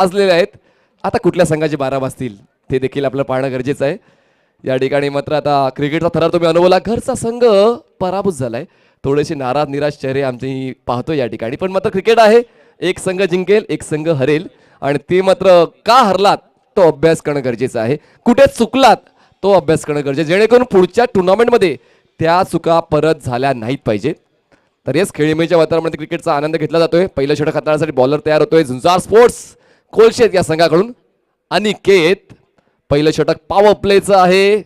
असलेले आहेत. आता कुठल्या संघाचे 12 वाजतील ते देखील आपलं पाहणं गरजेचं आहे. या ठिकाणी मात्र आता क्रिकेटचा थरार तुम्ही अनुभवला. घरचा संघ पराभूत झालाय. थोडेसे नाराज निराश चेहरे आमचे पाहतो या ठिकाणी, पण मात्र क्रिकेट आहे. एक संघ जिंकेल, एक संघ हरेल, आणि ते मात्र का हरलात तो अभ्यास करणं गरजेचं आहे. कुठे चुकलात तो अभ्यास करणं गरजेचं, जेणेकरून पुढच्या टुर्नामेंटमध्ये त्या चुका परत झाल्या नाहीत पाहिजे. तर येस, खेळीमेळीच्या वातावरणामध्ये क्रिकेटचा आनंद घेतला जातोय. पहिलं षटक हाताळण्यासाठी बॉलर तयार होतोय झुंजार स्पोर्ट्स कोलशेत या संघाकडून. अनिकेत, पहिलं षटक पॉवर प्लेचं आहे.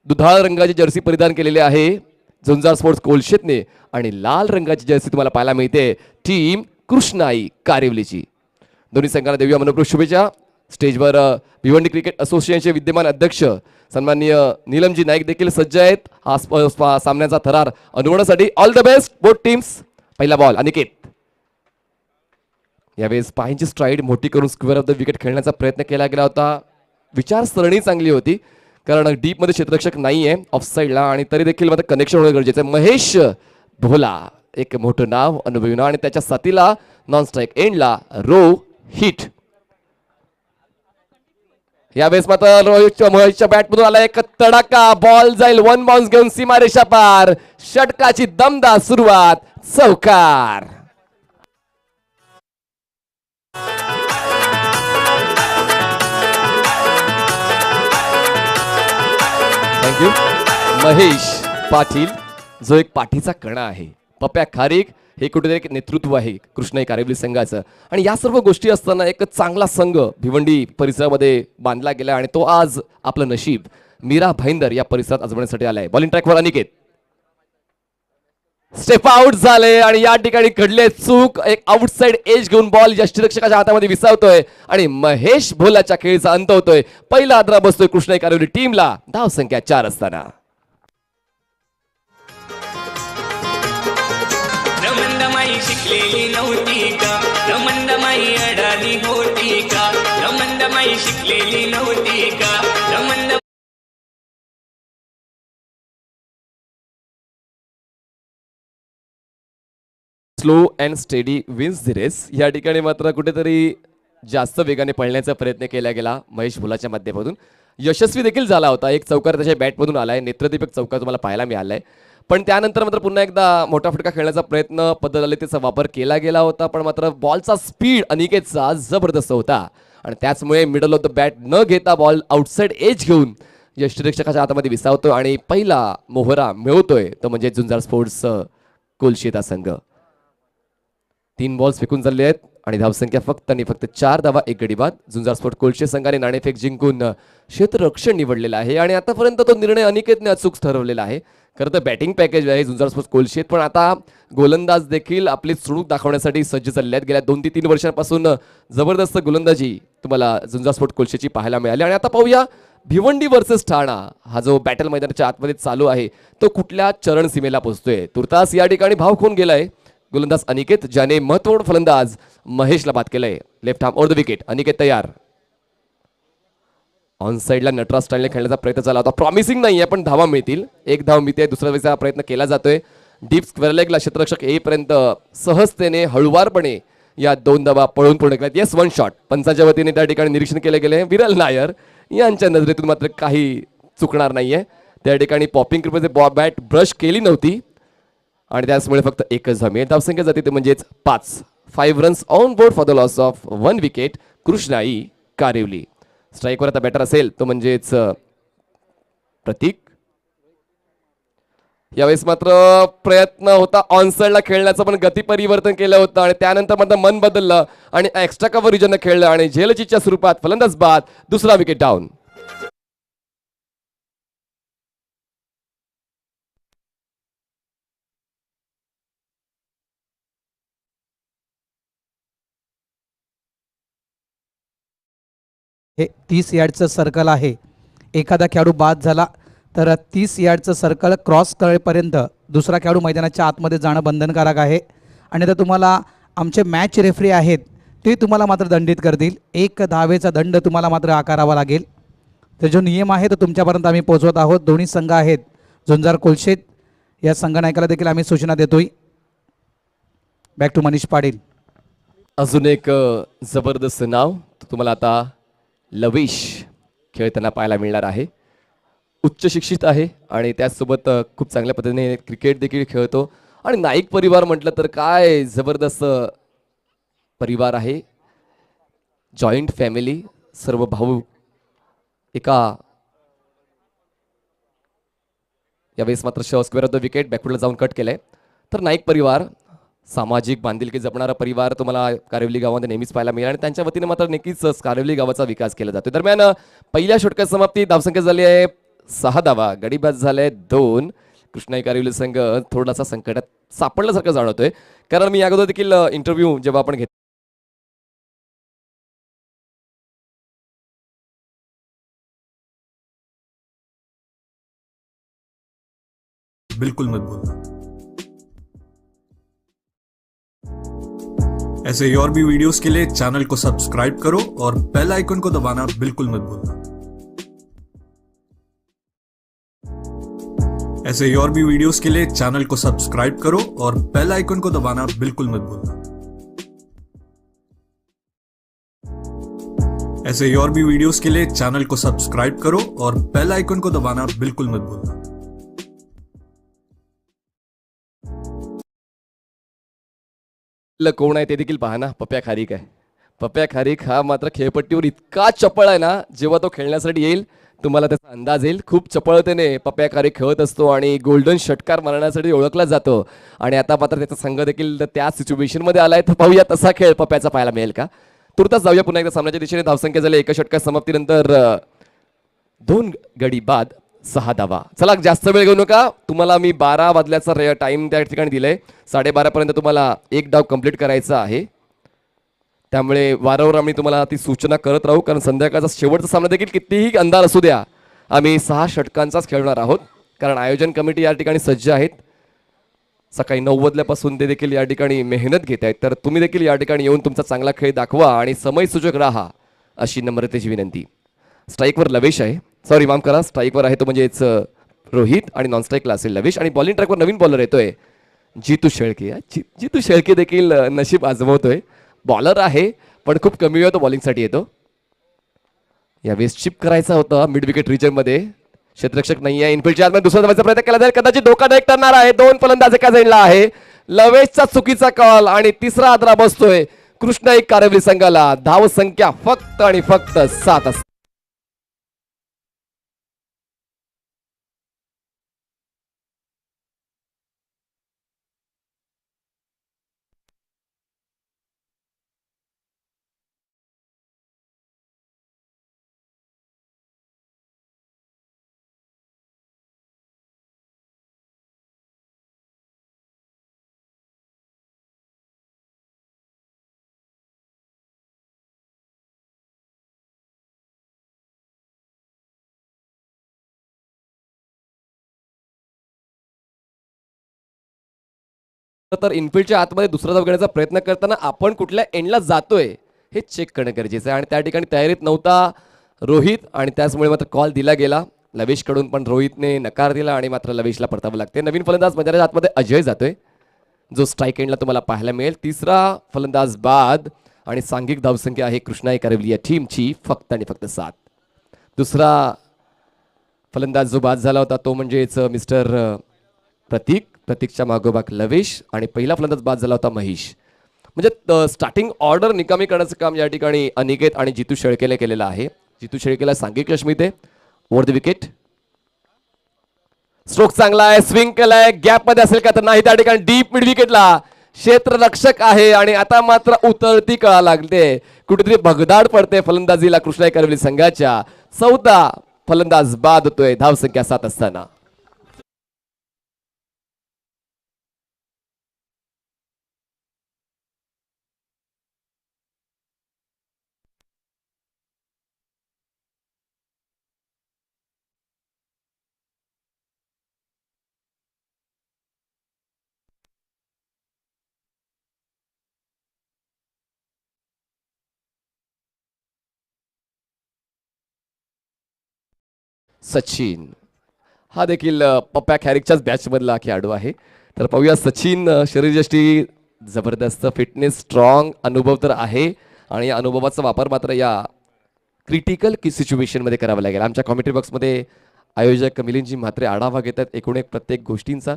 दुधाळ रंगाची जर्सी परिधान केलेली आहे झुंजार स्पोर्ट्स कोलशेतने, आणि लाल रंगाची जर्सी तुम्हाला पाहायला मिळते टीम कृष्णाई कारिवलीची. दोन्ही संघांना देऊया मनपूर्वक शुभेच्छा. स्टेजवर भिवंडी क्रिकेट असोसिएशनचे विद्यमान अध्यक्ष सन्माननीय नीलमजी नाईक देखील सज्ज आहेत हा सामन्याचा थरार अनुभवण्यासाठी. All the best both teams. पहिला बॉल अनिकेत. यावेळेस पायांची स्ट्राईड मोठी करून स्क्वेअर ऑफ द विकेट खेळण्याचा प्रयत्न केला गेला होता. विचारसरणी चांगली होती, कारण डीपमध्ये क्षेत्ररक्षक नाही आहे ऑफसाईडला, आणि तरी देखील मात्र कनेक्शन होणं गरजेचं आहे. महेश भोला, एक मोठं नाव अनुभवणं, आणि त्याच्या साथीला नॉन स्ट्राईक एंडला रो हिट. यावेळेस मात्र महेशच्या बॅटमधून आला एक तडाका. बॉल जाईल वन बाउन्स घेऊन सीमारेषा पार. षटकाची दमदार सुरुवात, चौकार. थँक्यू. महेश पाटील, जो एक पाठीचा कणा आहे. पप्या खारीक हे कुठेतरी एक नेतृत्व आहे कृष्णाई कारिवली संघाचं, आणि या सर्व गोष्टी असताना एक चांगला संघ भिवंडी परिसरामध्ये बांधला गेला, आणि तो आज आपलं नशीब मीरा भाईंदर या परिसरात आजवण्यासाठी आलाय. बॉलिंग ट्रॅकवर अनिकेत स्टेप आउट झाले, आणि या ठिकाणी घडले चूक. एक आउटसाइड एज घेऊन बॉल यष्टीरक्षकाच्या हातामध्ये विसावतोय, आणि महेश भोलाच्या खेळीचा अंत होतोय. पहिला आदरा बसतोय कृष्णाई कारिवली टीमला धाव संख्या 4 असताना. रमंदमाई शिकलेली नव्हती का, रमंदमाई अडाणी होती का, रमंदमाई शिकलेली नव्हती का, रमंद slow and steady wins the race. या ठिकाणी मात्र कुठेतरी जास्त वेगाने पळण्याचा प्रयत्न केला गेला महेश भोलाच्या माध्यमातून. यशस्वी देखील झाला होता. एक चौकार त्याच्या बॅटमधून आलाय, नेत्रदीपक चौकार तुम्हाला पाहायला मिळालाय. पण त्यानंतर मात्र पुन्हा एकदा मोठा फटका खेळण्याचा प्रयत्न पद्धतीचा वापर केला गेला होता, पण मात्र बॉलचा स्पीड अनिकेतचा जबरदस्त होता, आणि त्याचमुळे मिडल ऑफ द बॅट न घेता बॉल आउटसाइड एज घेऊन यष्टीरक्षकाच्या हातामध्ये विसावतोय, आणि पहिला मोहरा मिळवतोय तो म्हणजे झुंजार स्पोर्ट्स कोलशेता संघ. 3 बॉल्स फेकून चालले आहेत, आणि धावसंख्या फक्त आणि फक्त 4 धावा 1 गडी बाद. झुंजार स्पोर्ट कोलशे संघाने नाणेफेक जिंकून क्षेत्ररक्षण निवडलेलं आहे, आणि आतापर्यंत तो निर्णय अनिकेतने अचूक ठरवलेला आहे. खरं तर बॅटिंग पॅकेज आहे झुंजार स्पोर्ट्स कोलशेत, पण आता गोलंदाज देखील आपली चुणूक दाखवण्यासाठी सज्ज झालेले आहेत. गेल्या 2 ते 3 वर्षांपासून जबरदस्त गोलंदाजी तुम्हाला झुंजार स्पोर्ट्स कोलशेची पाहायला मिळाली. आणि आता पाहूया भिवंडी वर्सेस ठाणा हा जो बॅटल मैदानाच्या आतमध्ये चालू आहे तो कुठल्या चरण सीमेला पोहोचतोय. तुर्तास या ठिकाणी भाव खून गेलाय गोलंदाज अनिकेत, ज्याने महत्वपूर्ण फलंदाज महेशला बाद केलंय. Left arm over the wicket. Aniket तयार. ऑन साइडला नटराज स्टाईलने खेळण्याचा प्रयत्न झाला होता. प्रॉमिसिंग नाहीये, पण धावा मिळतील. 1 धाव मिळते. दुसऱ्या वेळेचा प्रयत्न केला जातोय. डीप स्क्वेअर लेगला क्षेत्ररक्षक येईपर्यंत सहजतेने हळुवारपणे या 2 धावा पळून पूर्ण केल्यात. Yes, 1 shot. पंचांच्या वतीने त्या ठिकाणी निरीक्षण केले गेले. विरल नायर यांच्या नजरेतून मात्र काही चुकणार नाहीये. त्या ठिकाणी पॉपिंग क्रिपमध्ये बॅट ब्रश केली नव्हती, आणि त्याचमुळे फक्त 1च धाव मिळेल. धावसंख्या जाते ते म्हणजेच 5. 5 runs on board for the loss of 1 wicket Krishnai Karivali. स्ट्राईकवर आता बॅटर असेल तो म्हणजेच प्रतीक. यावेळेस मात्र प्रयत्न होता ऑन साइडला खेळण्याचा, पण गती परिवर्तन केलं होतं, आणि त्यानंतर मात्र मन बदललं आणि एक्स्ट्रा कव्हर रिजनने खेळलं, आणि झेलचीच्या स्वरूपात फलंदाज बाद. दुसरा विकेट डाऊन. हे 30 यार्डचं सर्कल आहे. एखादा खेळाडू बाद झाला तर 30 यार्डचं सर्कल क्रॉस करेपर्यंत दुसरा खेळाडू मैदानाच्या आतमध्ये जाणं बंधनकारक आहे, आणि आता तुम्हाला आमचे मॅच रेफरी आहेत ते तुम्हाला मात्र दंडित करतील. 1 धावेचा दंड तुम्हाला मात्र आकारावा लागेल. तर जो नियम आहे तो तुमच्यापर्यंत आम्ही पोहोचवत आहोत. दोन्ही संघ आहेत झुंजार कोलशेत, या संघनायकाला देखील आम्ही सूचना देतोय. Back to Manish Patil. अजून एक जबरदस्त नाव तुम्हाला आता लवेश खेळताना पाहायला मिळणार आहे. उच्च शिक्षित आहे आणि त्याचसोबत खूप चांगल्या पद्धतीने क्रिकेट देखील खेळतो आणि नाईक परिवार म्हटलं तर काय जबरदस्त परिवार आहे. जॉईंट फॅमिली, सर्व भाऊ एका. यावेळेस मात्र स्क्वेअर ऑफ द विकेट बॅकवर्डला जाऊन कट केलंय. तर नाईक परिवार सामाजिक बांधिलकी जपणारा परिवार तुम्हाला कारिवली गावामध्ये नेहमीच पाहायला मिळेल आणि त्यांच्या वतीने मात्र नक्कीच कारिवली गावाचा विकास केला जातो. दरम्यान पहिल्या षटकात समाप्ती, धावसंख्या झाली आहे 6 धावा, गडीबाज झाले 2. कृष्णाई कारिवली संघ थोडासा संकटात सापडल्यासारखं जाणवतोय, कारण मी अगोदर देखील इंटरव्ह्यू जेव्हा आपण घेत बिल्कुल मत भूलना। ऐसे ही और भी वीडियोस के लिए चैनल को सब्सक्राइब करो और बेल आइकन को दबाना बिल्कुल मत भूलना। ऐसे ही और भी वीडियोस के लिए चैनल को सब्सक्राइब करो और बेल आइकन को दबाना बिल्कुल मत भूलना। ऐसे ही और भी वीडियोस के लिए चैनल को सब्सक्राइब करो और बेल आइकन को दबाना बिल्कुल मत भूलना। कोण आहे ते देखील पहा ना. पप्या खारीक आहे. पप्या खारीक हा मात्र खेळपट्टीवर इतका चपळ आहे ना, जेव्हा तो खेळण्यासाठी येईल तुम्हाला त्याचा अंदाज येईल. खूप चपळतेने पप्या खारीक खेळत असतो आणि गोल्डन षटकार मारण्यासाठी ओळखला जातो. आणि आता मात्र त्याचा संघ देखील त्या सिच्युएशनमध्ये आलाय, तर पाहूया तसा खेळ पप्याचा पाहायला मिळेल का. तुर्तास जाऊया पुन्हा एकदा सामन्याच्या दिशेने. धावसंख्या झाली एका षटकार समाप्तीनंतर 2 गडी बाद 6 धावा. चला जास्त वेळ घेऊ नका, तुम्हाला मी 12 वाजल्याचा टाइम त्या ठिकाणी दिलाय. 12:30 पर्यंत तुम्हाला एक डाव कंप्लीट करायचा आहे. त्यामुळे वारंवार आम्ही तुम्हाला ती सूचना करत राहू, कारण संध्याकाळचा शेवटचा सामना देखील कितीही अंधार असू द्या, आम्ही 6 षटकांचाच खेळणार आहोत. कारण आयोजन कमिटी या ठिकाणी सज्ज आहेत. सकाळी 9 वाजल्यापासून ते देखील या ठिकाणी मेहनत घेत आहेत. तर तुम्ही देखील या ठिकाणी येऊन तुमचा चांगला खेळ दाखवा आणि समयसूचक राहा, अशी नम्रतेची विनंती. स्ट्राईकवर लवेश आहे, सॉरी माफ करा, स्ट्राईकवर आहे तो म्हणजेच रोहित आणि नॉन स्ट्राईकला असेल लवेश. आणि बॉलिंग ट्रॅकवर नवीन बॉलर येतोय जितू शेळके. जितू शेळके देखील नशीब आजमवतोय. बॉलर आहे पण खूप कमी वेळ तो बॉलिंगसाठी येतो. यावेळेस चिप करायचा होता मिड विकेट रिजन मध्ये, क्षेत्ररक्षक नाही आहे. इनफिल्डच्या आतमध्ये दुसरा धावायचा प्रयत्न केला जाईल, कदाचित धोकादायक ठरणार आहे. 2 फलंदाज एका जाईनला आहे. लवेशचा चुकीचा कॉल आणि तिसरा आदरा बसतोय कृष्णाई कारिवली संघाला. धाव संख्या फक्त आणि फक्त 7 असते. तर इनफिल्डच्या आतमध्ये दुसरा धाव घेण्याचा प्रयत्न करताना आपण कुठल्या एंडला जातोय हे चेक करणं गरजेचं आहे. आणि त्या ठिकाणी तयारीत नव्हता रोहित आणि त्याचमुळे मात्र कॉल दिला गेला लवेशकडून, पण रोहितने नकार दिला आणि मात्र लवेशला परतावं लागते. नवीन फलंदाज मैदानाच्या आतमध्ये अजय जातोय, जो स्ट्राईक एंडला तुम्हाला पाहायला मिळेल. तिसरा फलंदाज बाद आणि सांघिक धावसंख्या आहे कृष्णाई कारिवली या टीमची फक्त आणि फक्त 7. दुसरा फलंदाज जो बाद झाला होता तो म्हणजेच मिस्टर प्रतीकच्या मागोमाग लवेश आणि पहिला फलंदाज बाद झाला होता महेश. म्हणजे स्टार्टिंग ऑर्डर निकामी करण्याचं काम या ठिकाणी अनिकेत आणि जितू शेळकेने केलेलं आहे. जितू शेळकेला सांघिक यश मिळते. ओव्हर द विकेट, स्ट्रोक चांगला आहे, स्विंग केलाय, गॅप मध्ये असेल का तर नाही. त्या ठिकाणी डीप मिड विकेटला क्षेत्ररक्षक आहे आणि आता मात्र उतरती कळा लागते, कुठेतरी भगदाड पडते फलंदाजीला कृष्णाई कारिवली संघाच्या. 14 फलंदाज बाद होतोय धावसंख्या 7 असताना. सचिन हा देखील पप्पा खॅरिकच्याच बॅच मधला खेळाडू आहे. तर पाहूया सचिन शरीरयष्टी जबरदस्त फिटनेस स्ट्रॉंग अनुभव तर आहे आणि या अनुभवाचा वापर मात्र या क्रिटिकल की सिच्युएशनमध्ये करावं लागेल. आमच्या कॉमेंट्री बॉक्समध्ये आयोजक मिलिंदजी म्हात्रे आढावा घेतात एकूण एक प्रत्येक गोष्टींचा.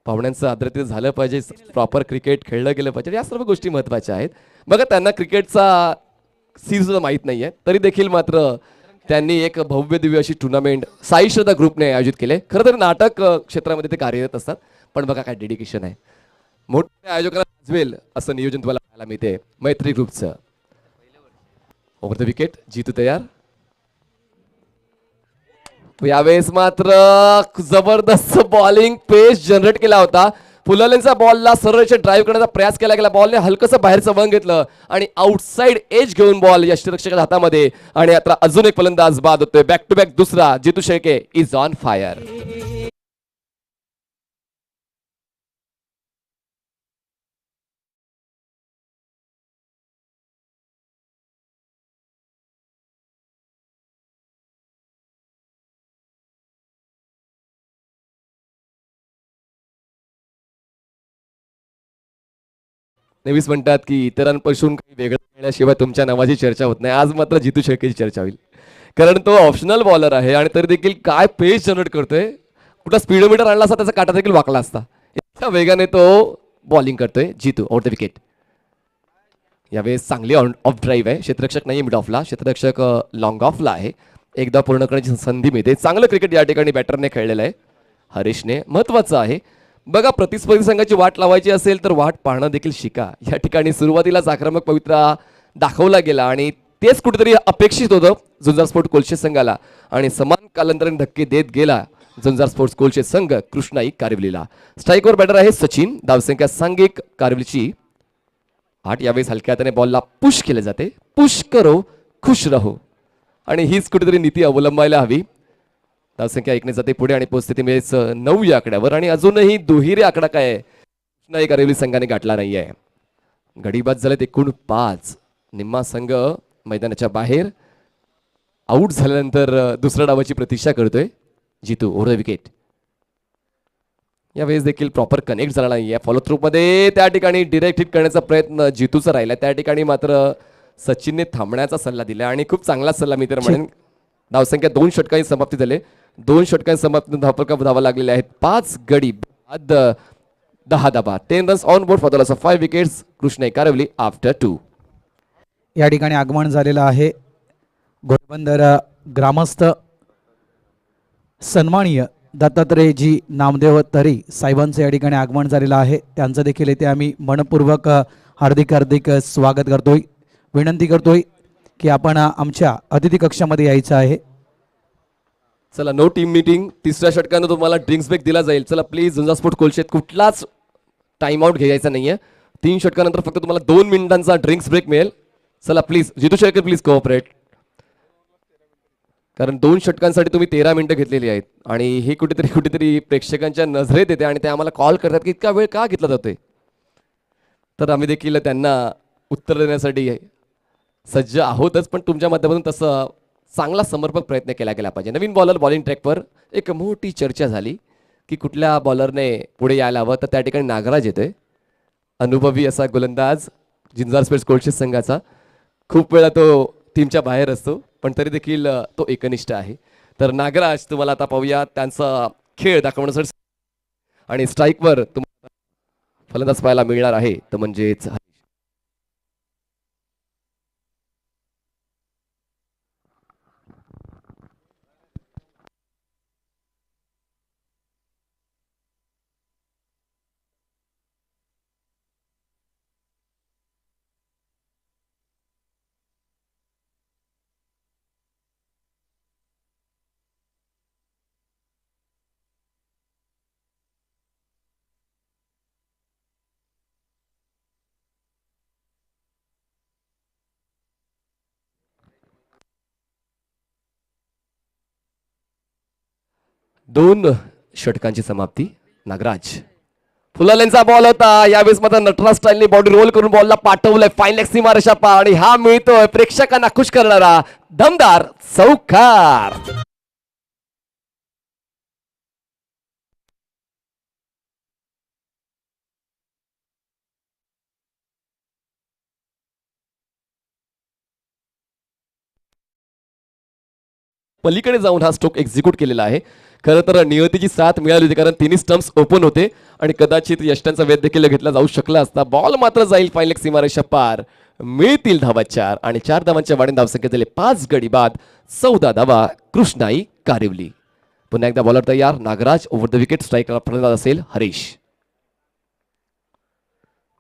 पाहुण्यांचं आदरातिथ्य झालं पाहिजे, प्रॉपर क्रिकेट खेळलं गेलं पाहिजे, या सर्व गोष्टी महत्त्वाच्या आहेत. बघा त्यांना क्रिकेटचा सीन सुद्धा माहीत नाही आहे तरी देखील मात्र त्यांनी एक भव्य दिव्य अशी टुर्नामेंट साई श्रद्धा ग्रुपने आयोजित केले. खरं तर नाटक क्षेत्रामध्ये ते कार्यरत असतात पण बघा काय डेडिकेशन आहे. मोठ्या आयोजकांना लाजवेल असं नियोजन तुम्हाला पाहायला मिळते मैत्री ग्रुपचं. ओव्हर द विकेट जितू तयार. यावेळेस मात्र जबरदस्त बॉलिंग पेस जनरेट केला होता. फुलालेंचा बॉलला सरळ ड्राईव्ह करण्याचा प्रयास केला गेला. बॉलने हलकंसं बाहेरचं वळण घेतलं आणि आउटसाइड एज घेऊन बॉल यष्टीरक्षकाच्या हातामध्ये आणि आता अजून एक फलंदाज बाद होतोय. बॅक टू बॅक दुसरा. जितू शेळके इज ऑन फायर. नेहमीच म्हणतात की इतरांपासून काही वेगळं केल्याशिवाय तुमच्या नावाची चर्चा होत नाही. आज मात्र जितू शेळकेची चर्चा होईल कारण तो ऑप्शनल बॉलर आहे आणि तरी देखील काय पेस जनरेट करतोय. कुठला स्पीडोमीटर आणला असता त्याचा काटा देखील वाकला असता. इतक्या वेगाने तो बॉलिंग करतोय जितू. Out the wicket. यावेळेस चांगली ऑफ ड्राईव्ह आहे. क्षेत्ररक्षक नाही मिड ऑफला, क्षेत्ररक्षक लॉंग ऑफला आहे. एकदा पूर्ण करण्याची संधी मिळते. चांगलं क्रिकेट या ठिकाणी बॅटरने खेळलेलं आहे हरीशने. महत्वाचं आहे. बघा प्रतिस्पर्धी संघाची वाट लावायची असेल तर वाट पाहणं देखील शिका. या ठिकाणी सुरुवातीलाच आक्रमक पवित्रा दाखवला गेला आणि तेच कुठेतरी अपेक्षित होतं झुंजार स्पोर्ट कोल्शे संघाला आणि समान कालांतराने धक्के देत गेला झुंजार स्पोर्ट्स कोल्शे संघ कृष्णाई कारिवलीला. स्ट्राईकवर बॅटर आहे सचिन. धावसंख्या सांघिक कारिवलीची 8. यावेळेस हलक्या हाताने बॉलला पुश केले जाते. पुश करो खुश रहो आणि हीच कुठेतरी नीती अवलंबायला हवी. धावसंख्या ऐकणे जाते पुढे आणि पोहोचते ती मॅच 9 या आकड्यावर आणि अजूनही दुहेरी आकडा काय कृष्णाई कारिवली संघाने गाठला नाहीये. गडीबाद झालेत एकूण 5. निम्मा संघ मैदानाच्या बाहेर. आऊट झाल्यानंतर दुसऱ्या डावाची प्रतीक्षा करतोय जितू. Over the wicket. यावेळेस देखील प्रॉपर कनेक्ट झाला नाहीये. फॉलो थ्रू मध्ये त्या ठिकाणी डिरेक्ट हिट करण्याचा प्रयत्न जितूचा राहिला. त्या ठिकाणी मात्र सचिनने थांबण्याचा सल्ला दिला आणि खूप चांगला सल्ला मी तर म्हणेन. धावसंख्या 2 षटकांची समाप्ती झाली. 2 षटकांची समाप्ती धावा लागलेल्या आहेत. 5 गडी बाद 10 धाबा. 10 runs on board for the loss of 5 wickets Krishnai Karivali after 2. या ठिकाणी आगमन झालेलं आहे घोडबंदर ग्रामस्थ सन्माननीय दत्तात्रेयजी नामदेव तरी साहेबांचं या ठिकाणी आगमन झालेलं आहे. त्यांचं देखील इथे आम्ही मनपूर्वक हार्दिक हार्दिक स्वागत करतोय. विनंती करतोय की आपण आमच्या अतिथी कक्षामध्ये यायचं आहे. चला नो टीम मीटिंग. तिसऱ्या षटकानं तुम्हाला ड्रिंक्स ब्रेक दिला जाईल. चला प्लीज झुंजार स्पोर्ट कोल्शेत कुठलाच टाइम आउट घ्यायचा नाहीये. 3 षटकानंतर फक्त तुम्हाला 2 मिनिटांचा ड्रिंक्स ब्रेक मिळेल. चला please Jitu Shelke please cooperate कारण 2 षटकांसाठी तुम्ही 13 मिनिटं घेतलेली आहेत आणि हे कुठेतरी प्रेक्षकांच्या नजरेत येते आणि ते आम्हाला कॉल करतात की इतका वेळ का घेतला जातोय. तर आम्ही देखील त्यांना उत्तर देण्यासाठी सज्ज आहोतच पण तुमच्या माध्यमातून तसं चांगला समर्पक प्रयत्न केला गेला पाहिजे. नवीन बॉलर बॉलिंग ट्रॅकवर एक मोठी चर्चा झाली की कुठल्या बॉलरने पुढे यायला हवं. तर त्या ठिकाणी नागराज येतोय. अनुभवी असा गोलंदाज झुंजार स्पोर्ट्स कोल्शे संघाचा. खूप वेळा तो टीमच्या बाहेर असतो पण तरी देखील तो एकनिष्ठ आहे. तर नागराज तुम्हाला आता पाहूया त्यांचा खेळ दाखवण्यासाठी आणि स्ट्राईकवर तुम्हाला फलंदाज पाहायला मिळणार आहे तर म्हणजेच दोन षटकांची समाप्ती. नागराज फुलालेंचा बॉल होता. यावेळेस मात्र नटराज स्टाईलने बॉडी रोल करून बॉलला पाठवलंय फाईन लेग सीमारेषा आणि हा मिळतोय प्रेक्षकांना खुश करणारा दमदार चौकार. पलीकडे जाऊन हा स्ट्रोक एक्झिक्यूट केलेला आहे. खरं तर नियतीची साथ मिळाली होती कारण तिन्ही स्टम्प्स ओपन होते आणि कदाचित यष्टांचा वेध देखील घेतला जाऊ शकला असता. बॉल मात्र जाईल फायनल सीमारेषा पार. मिळतील धावा 4 आणि 4 धावांच्या वाढीने धावसंख्या झाली 5 गडी बाद 14 धावा कृष्णाई कारिवली. पुन्हा एकदा बॉलर तयार. Nagaraj over the wicket. Strike फलंदाज असेल हरीश.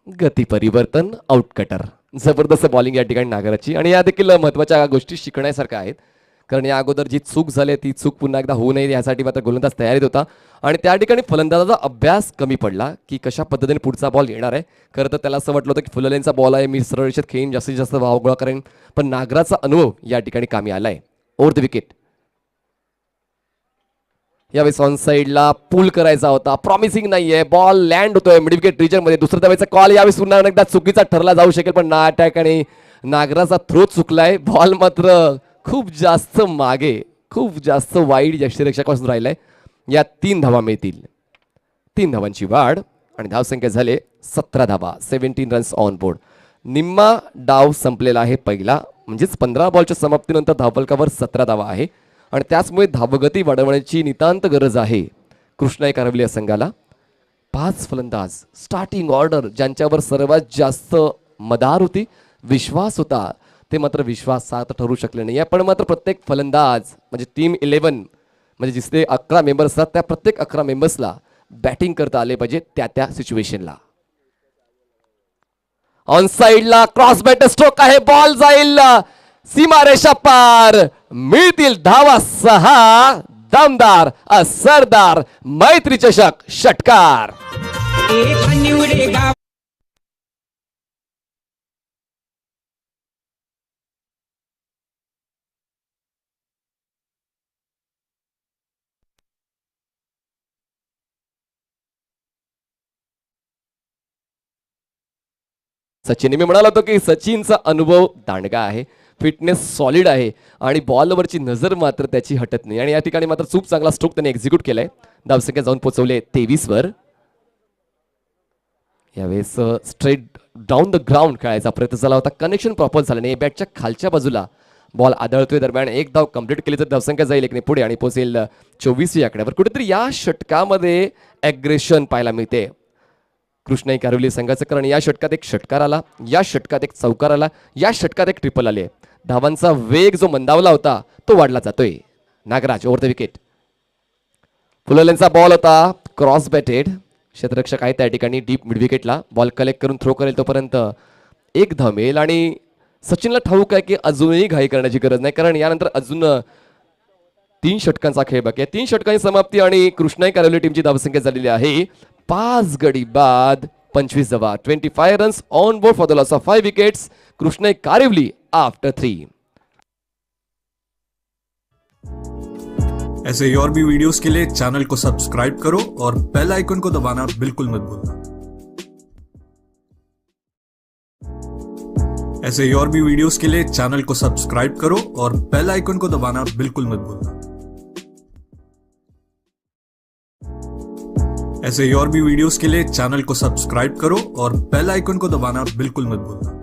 गती परिवर्तन आउटकटर. जबरदस्त बॉलिंग या ठिकाणी नागराची आणि या देखील महत्वाच्या गोष्टी शिकण्यासारख्या आहेत कारण या अगोदर जी चूक झाली ती चूक पुन्हा एकदा होऊ नये यासाठी मात्र गोलंदाज तयारीत होता आणि त्या ठिकाणी फलंदाजाचा अभ्यास कमी पडला की कशा पद्धतीने पुढचा बॉल येणार आहे. खरं तर त्याला असं वाटलं होतं की फुललेंचा बॉल आहे, मी सरळ रेषेत खेळीन, जास्तीत जास्त भाव गोळा करेन, पण नागराचा अनुभव या ठिकाणी कामी आलाय. Over the wicket. यावेळेस ऑन साईडला पूल करायचा होता, प्रॉमिसिंग नाहीये, बॉल लँड होतोय मिड विकेट रिजन मध्ये. दुसऱ्या धावेचा कॉल यावेळेस पुन्हा एकदा चुकीचा ठरला जाऊ शकेल पण ना अटॅक आणि नागराचा थ्रो चुकलाय. बॉल मात्र खूप जास्त मागे, खूप जास्त वाईड यष्टिरक्षकापासून राहिलाय. या 3 धावा मिळतील. 3 धावांची वाढ आणि धावसंख्या झाले 17 धावा. 17 रन्स ऑन बोर्ड. निम्मा डाव संपलेला आहे पहिला, म्हणजेच 15 बॉलच्या समाप्तीनंतर धावफलकावर 17 धावा आहे आणि त्याचमुळे धावगती वाढवण्याची नितांत गरज आहे कृष्णाई कारिवली या संघाला. 5 फलंदाज स्टार्टिंग ऑर्डर ज्यांच्यावर सर्वात जास्त मदार होती, विश्वास होता, ते मात्र विश्वासात ठरू शकले नाही. पण मात्र प्रत्येक फलंदाज म्हणजे टीम 11 म्हणजे जिथे 11 मेंबर्स असतात त्या प्रत्येक 11 मेंबर्सला बॅटिंग करता आले पाहिजे त्या त्या सिच्युएशनला. ऑन साइडला क्रॉस बॅट स्ट्रोक आहे, बॉल जाईल सीमारेषा पार. मिळतील धावा 6. दमदार असरदार मैत्री चषक षटकार. सचिन, मी म्हणालो होतो की सचिनचा अनुभव दांडगा आहे, फिटनेस सॉलिड आहे आणि बॉलवरची नजर मात्र त्याची हटत नाही आणि या ठिकाणी मात्र खूप चांगला स्ट्रोक त्याने एक्झिक्यूट केलाय. धावसंख्या जाऊन पोहोचवले 23 वर. यावेळेस स्ट्रेट डाऊन द ग्राउंड खेळायचा प्रयत्न झाला होता, कनेक्शन प्रॉपर झालं नाही. बॅटच्या खालच्या बाजूला बॉल आदळतोय. दरम्यान एक धाव कंप्लीट केली तर धावसंख्या जाईल 1 पुढे आणि पोहोचेल 24 या आकड्यावर. कुठेतरी या षटकामध्ये ॲग्रेशन पाहायला मिळते कृष्णाई कारिवली संघाचं, कारण या षटकात एक षटकार आला, या षटकात एक चौकार आला, या षटकात एक ट्रिपल आले. धावांचा वेग जो मंदावला होता तो वाढला जातोय. Nagraj over the wicket. फुललेंचा बॉल होता, क्रॉस बॅटेड. क्षेत्ररक्षक आहे त्या ठिकाणी डीप मिड विकेटला. बॉल कलेक्ट करून थ्रो करेल तोपर्यंत 1 धाव मिळेल आणि सचिनला ठाऊक आहे की अजूनही घाई करण्याची गरज नाही कारण यानंतर अजून 3 षटकांचा खेळ बाकी आहे. 3 षटकांची समाप्ती आणि कृष्णाई कारिवली टीमची धावसंख्या झालेली आहे 5 गडी बाद 25 धावा. 25 runs on board for the loss of 5 wickets. Krishnai Karivali after 3. ऐसे ही और भी वीडियोस के लिए चैनल को सब्सक्राइब करो और बेल आइकन को दबाना बिल्कुल मत भूलना. ऐसे ही और भी वीडियोस के लिए चैनल को सब्सक्राइब करो और बेल आइकन को दबाना बिल्कुल मत भूलना. ऐसे ही और भी वीडियोस के लिए चैनल को सब्सक्राइब करो और बेल आइकन को दबाना बिल्कुल मत भूलना.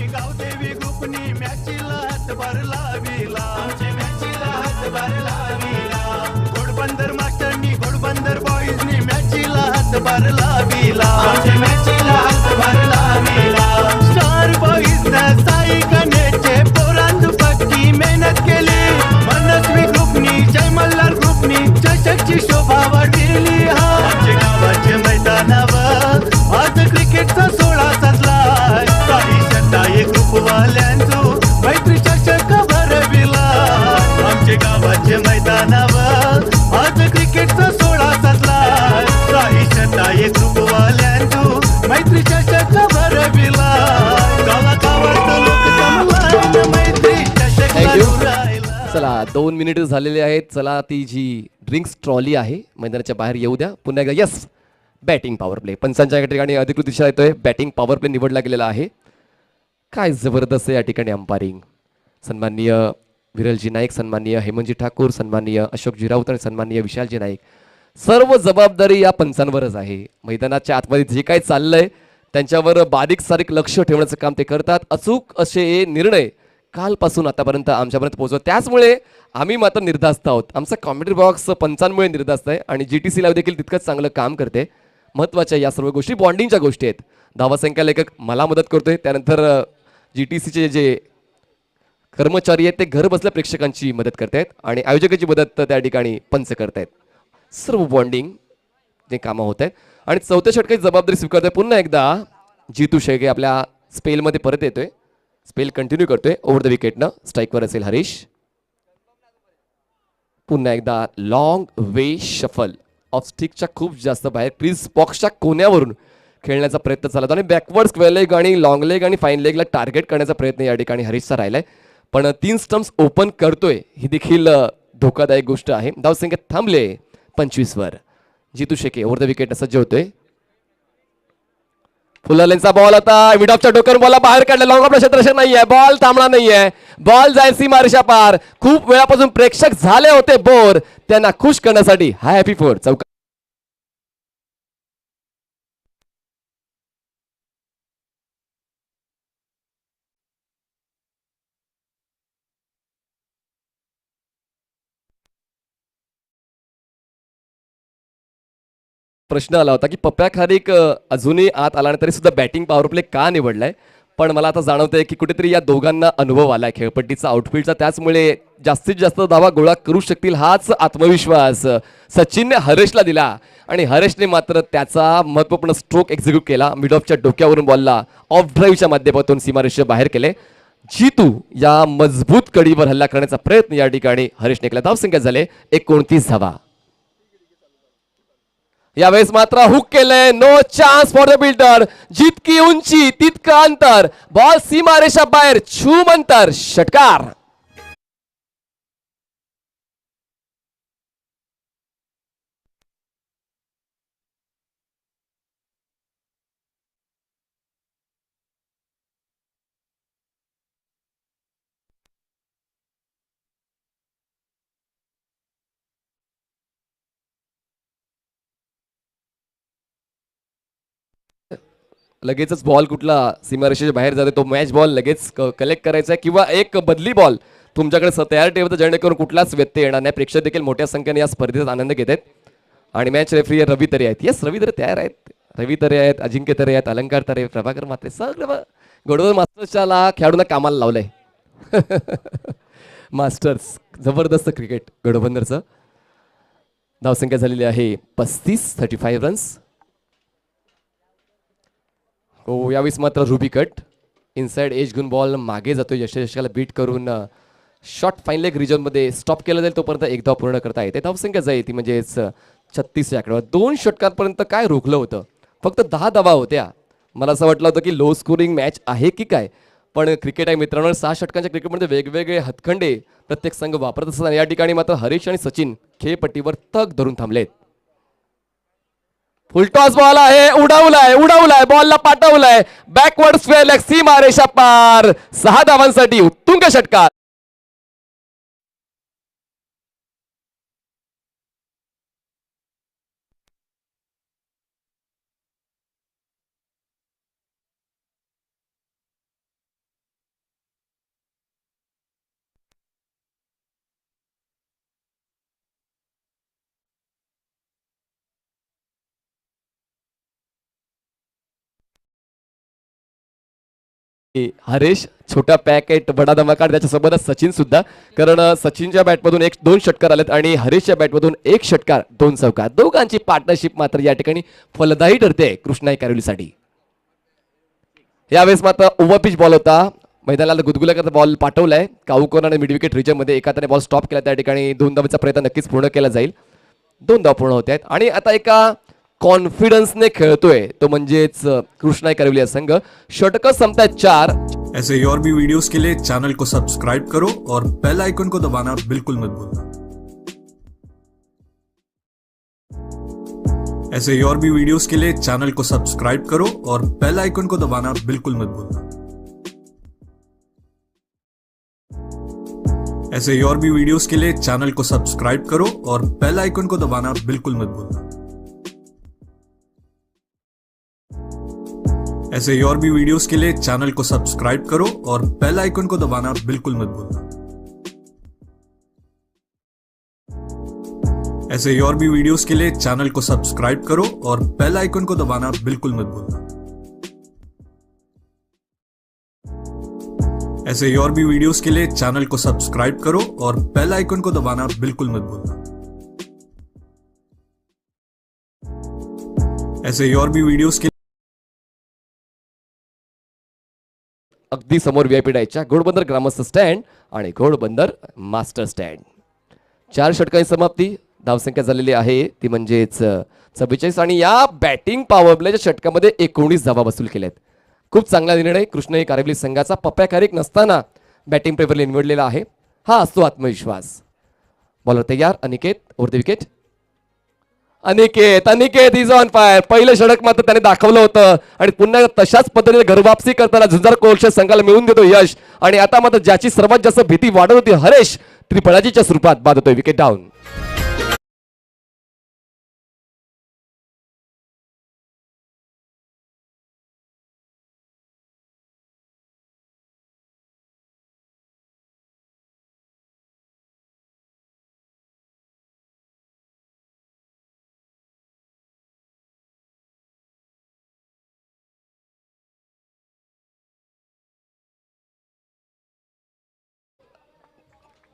गावदेवी ग्रुपनी मॅचीला हातभार लाविला, आमचे मॅचीला हातभार लाविला. घोडबंदर मास्टरनी घोडबंदर बॉईजनी मॅचीला हातभार लाविला, आमचे मॅचीला हातभार लाविला. स्टार बॉईजनं साई कनेचे पोरांदू पक्की मेहनत केली. मनस्वी ग्रुपनी जय मल्हार ग्रुपनी चषकची शोभा वाढविली. आमच्या गावाच्या मैदानावर आज क्रिकेटचा सोहळा साजलाय. काही शताये ग्रुपवाल्यांचो मैत्री चषक भरविला. आमच्या गावाच्या मैदानावर आज क्रिकेटचा सोहळा साजलाय. काही शताये ग्रुपवाल्यांचो मैत्री चषक भरविला. गावागावात लोक जमलाय मैत्री चषक राहिला. चला 2 मिनिट झालेले आहेत. चला ती जी ड्रिंक्स ट्रॉली आहे मैदानाच्या बाहेर येऊ द्या. पुन्हा एकदा यस बॅटिंग पॉवर प्ले. पंचांच्या ठिकाणी अधिकृत दिशा येतोय. बॅटिंग पॉवर प्ले निवडला गेलेला आहे. काय जबरदस्त या ठिकाणी अंपायरिंग. सन्माननीय विरलजी नाईक, सन्माननीय हेमंतजी ठाकूर, सन्माननीय अशोकजी राऊत आणि सन्माननीय विशालजी नाईक, सर्व जबाबदारी या पंचांवरच आहे. मैदानाच्या आतमध्ये जे काही चाललंय त्यांच्यावर बारीक सारीक लक्ष ठेवण्याचं काम ते करतात. अचूक असे निर्णय कालपासून आतापर्यंत आमच्यापर्यंत पोहोचवत. त्याचमुळे आम्ही मात्र निर्धास्त आहोत. आमचा कॉमेंट्री बॉक्स पंचांमुळे निर्धास्त आहे आणि GTC लाईव्ह देखील तितकंच चांगलं काम करते. महत्त्वाच्या या सर्व गोष्टी बॉन्डिंगच्या गोष्टी आहेत. धावसंख्या लेखक मला मदत करतोय, त्यानंतर GTCचे जे कर्मचारी आहेत ते घर बसल्या प्रेक्षकांची मदत करतायत आणि आयोजकाची मदत त्या ठिकाणी पंच करतायत. सर्व बॉन्डिंग जे कामं होत आहेत आणि चौथ्या षटकाची जबाबदारी स्वीकारतोय पुन्हा एकदा जितू शेळके. आपल्या स्पेलमध्ये परत येतोय, स्पेल कंटिन्यू करतोय. ओव्हर द विकेटनं स्ट्राईकवर असेल हरीश. पुन्हा एकदा लॉंग वे शफल ऑफ स्टिकच्या खूप जास्त बाहेर क्रीज बॉक्सच्या कोण्यावरून खेळण्याचा प्रयत्न चालला आणि बॅकवर्ड स्क्वेअर लेग आणि लॉंग लेग आणि फाईन लेगला टार्गेट करण्याचा प्रयत्न या ठिकाणी हरीशचा राहिलाय. पण 3 स्टम्प्स ओपन करतोय ही देखील धोकादायक गोष्ट आहे. धावसंख्या थांबले 25 वर. जितू शेके ओव्हर द विकेट सज्ज होतोय. फुलालेंचा बॉल आता मिडऑफच्या डोक्यावर बॉलला बाहेर काढला. लॉंग ऑफ क्षेत्र नाहीये, बॉल थांबणार नाहीये, बॉल जाईल सीमारेषा पार. खूप वेळापासून प्रेक्षक झाले होते बोर, त्यांना खुश करण्यासाठी हॅपी फोर. चौका प्रश्न आला होता की पप्प्या खारीक अजूनही आत आला नाही तरी सुद्धा बॅटिंग पॉवर प्ले का निवडलाय. पण मला आता जाणवतंय की कुठेतरी या दोघांना अनुभव आलाय खेळपट्टीचा, आउटफील्डचा. त्याचमुळे जास्तीत जास्त धावा गोळा करू शकतील हाच आत्मविश्वास सचिनने हरेशला दिला आणि हरेशने मात्र त्याचा महत्त्वपूर्ण स्ट्रोक एक्झिक्यूट केला. मिड ऑफच्या डोक्यावरून बॉलला ऑफ ड्राईव्हच्या माध्यमातून सीमारेषेच्या बाहेर केले. जितू या मजबूत कडीवर हल्ला करण्याचा प्रयत्न या ठिकाणी हरेशने केला. धावसंख्या झाले 29 धावा. यावेळेस मात्र हुक केलंय. No chance for the builder. जितकी उंची तितकं अंतर. बॉल सीमारेषा बाहेर, छूम अंतर, षटकार. लगेचच बॉल कुठला सीमारेषेच्या बाहेर जाते तो मॅच बॉल लगेच कलेक्ट करायचा आहे किंवा एक बदली बॉल तुमच्याकडे तयार ठेवतं जेणेकरून कुठलाच व्यत्यय येणार नाही. प्रेक्षक देखील मोठ्या संख्येने या स्पर्धेचा आनंद घेत आहेत आणि मॅच रेफरी रवी तरे आहेत. येस, रवी तरे तयार आहेत. रवी तरे आहेत, अजिंक्य तरे आहेत, अलंकार तरे, प्रभाकर मात्रे, सगळं गोडवर मास्टर्सच्या खेळाडूंना कामाला लावलंय. मास्टर्स जबरदस्त क्रिकेट घोडबंदरचं. धावसंख्या झालेली आहे 35 रन्स. हो, यावेळेस मात्र रुबी कट इनसाइड एज घेऊन बॉल मागे जातो. यशस्वीला बीट करून शॉर्ट फाईन लेग रिजनमध्ये स्टॉप केला जाईल तोपर्यंत एक धाव पूर्ण करता येते. धावसंख्या जाईल ती म्हणजेच 36 या आकड्यावर. 2 षटकांपर्यंत काय रोखलं होतं, फक्त 10 धावा होत्या. मला असं वाटलं होतं की लो स्कोरिंग मॅच आहे की काय, पण क्रिकेट आहे मित्रांनो. 6 षटकांच्या क्रिकेटमध्ये वेगवेगळे हतखंडे प्रत्येक संघ वापरत असतात. या ठिकाणी मात्र हरीश आणि सचिन खेळपट्टीवर तग धरून थांबलेत. फुलटॉस बॉल आहे, उडवलाय बॉलला पाठवलाय बॅकवर्ड स्क्वेअर लेग सीमारेषा पार. 6 धावांसाठी उत्तुंग षटकार. हरेश छोटा पॅकेट बडा धमाका, त्याच्यासोबतच सचिन सुद्धा. कारण सचिनच्या बॅटमधून 1-2 षटकार आलेत आणि हरेशच्या बॅटमधून 1 षटकार 2 चौकार. दोघांची पार्टनरशिप मात्र या ठिकाणी फलदायी ठरते कृष्णाई कारोलीसाठी. यावेळेस मात्र ओव्हर पिच बॉल होता. मैदानाला गुदगुला करता बॉल पाठवलाय. काऊ कॉर्नर आणि मिड विकेट रिजनमध्ये एकाने बॉल स्टॉप केला. त्या ठिकाणी 2 धावांचा प्रयत्न नक्कीच पूर्ण केला जाईल. 2 धावा पूर्ण होत आहेत आणि आता एका कॉन्फिडन्सने खेळतोय तो म्हणजेच कृष्णाई कारोली संघ. षटक संपतायत 4. ऐसे ही और भी वीडियोस के लिए चैनल को सब्सक्राइब करो और बेल आइकन को दबाना बिल्कुल मत भूलना. ऐसे ही और भी वीडियोस के लिए चैनल को सब्सक्राइब करो और बेल आइकन को दबाना बिल्कुल मत भूलना. ऐसे ही और भी वीडियोस के लिए चैनल को सब्सक्राइब करो और बेल आइकन को दबाना बिल्कुल मत भूलना। ऐसे ही और भी वीडियोस के लिए चैनल को सब्सक्राइब करो और बेल आइकन को दबाना बिल्कुल मत भूलना। ऐसे ही और भी वीडियोस के लिए चैनल को सब्सक्राइब करो और बेल आइकन को दबाना बिल्कुल मत भूलना। ऐसे ही और भी वीडियोस के लिए चैनल को सब्सक्राइब करो और बेल आइकन को दबाना बिल्कुल मत भूलना। ऐसे ही और भी वीडियोस के अगदी समोर व्हीआयपी डायच्या घोडबंदर ग्रामस्थ स्टँड आणि घोडबंदर मास्टर स्टँड. 4 षटकांची समाप्ती. धावसंख्या झालेली आहे ती म्हणजेच 44 आणि या बॅटिंग पॉवर प्लेच्या षटकामध्ये 19 धावा वसूल केल्यात. खूप चांगला निर्णय कृष्णाई कारिवली संघाचा. पप्प्या खारीक नसताना बॅटिंग पेपरला निवडलेला आहे. हा असतो आत्मविश्वास. बॉलर तयार. Aniket over the wicket. Aniket is on fire. पहिलं षटक मात्र त्याने दाखवलं होतं आणि पुन्हा तशाच पद्धतीने घरवापसी करताना झुंजार कोळशे संघाला मिळवून देतो यश. आणि आता मात्र ज्याची सर्वात जास्त भीती वाढत होती हरेश त्रिफळाजीच्या स्वरूपात बाद होतोय. Wicket down.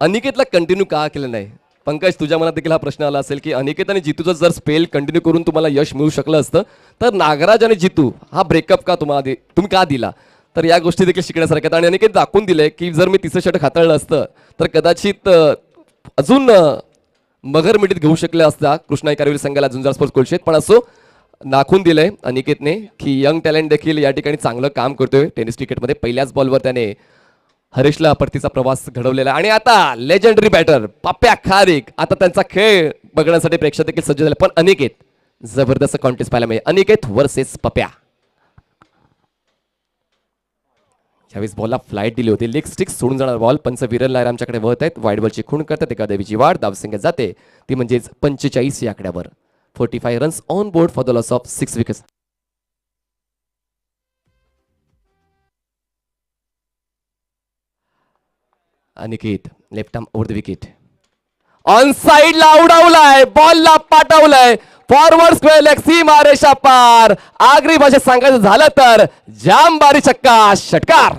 अनिकेतला कंटिन्यू का केलं नाही? पंकज, तुझ्या मनात देखील हा प्रश्न आला असेल की अनिकेत आणि जितूचं जर स्पेल कंटिन्यू करून तुम्हाला यश मिळू शकलं असतं तर नागराज आणि जितू हा ब्रेकअप का तुम्ही का दिला? तर या गोष्टी देखील शिकण्यासारख्या आहेत. आणि अनिकेत दाखवून दिलंय की जर मी तिसरं षटक हाताळलं असतं तर कदाचित अजून मगर मिठीत घेऊ शकले असता कृष्णाई कारिवली संघाला झुंजार स्पोर्ट्स कोळशेत. पण असो, दाखवून दिलंय अनिकेतने की यंग टॅलेंट देखील या ठिकाणी चांगलं काम करतोय. टेनिस क्रिकेटमध्ये पहिल्याच बॉलवर त्याने हरीशला परतीचा प्रवास घडवलेला. आणि आता लेजेंडरी बॅटर पप्प्या खारीक. आता त्यांचा खेळ बघण्यासाठी प्रेक्षक देखील सज्ज झाले. पण अनिकेत, जबरदस्त कॉन्टेस्ट पाहायला मिळेल. अनिकेत वर्सेस पप्प्या. यावेळेस बॉलला फ्लाईट दिली होती. लेग स्टिक सोडून जाणार बॉल. पंच विरल नायर आमच्याकडे वळत आहेत. वाईड बॉलची खूण करतात. एका देवीची वाढ. धावसंख्या जाते ती म्हणजेच 45 या आकड्यावर. 45 runs on board for the loss of 6 wickets. Aniket left arm over the wicket. On साइडला उडवलाय. बॉलला पाठवलाय. फॉरवर्ड स्क्वेअर लेग सीमा रेषा पार. आगरी भाषेत सांगायचं झालं तर जामबारी छक्का. षटकार.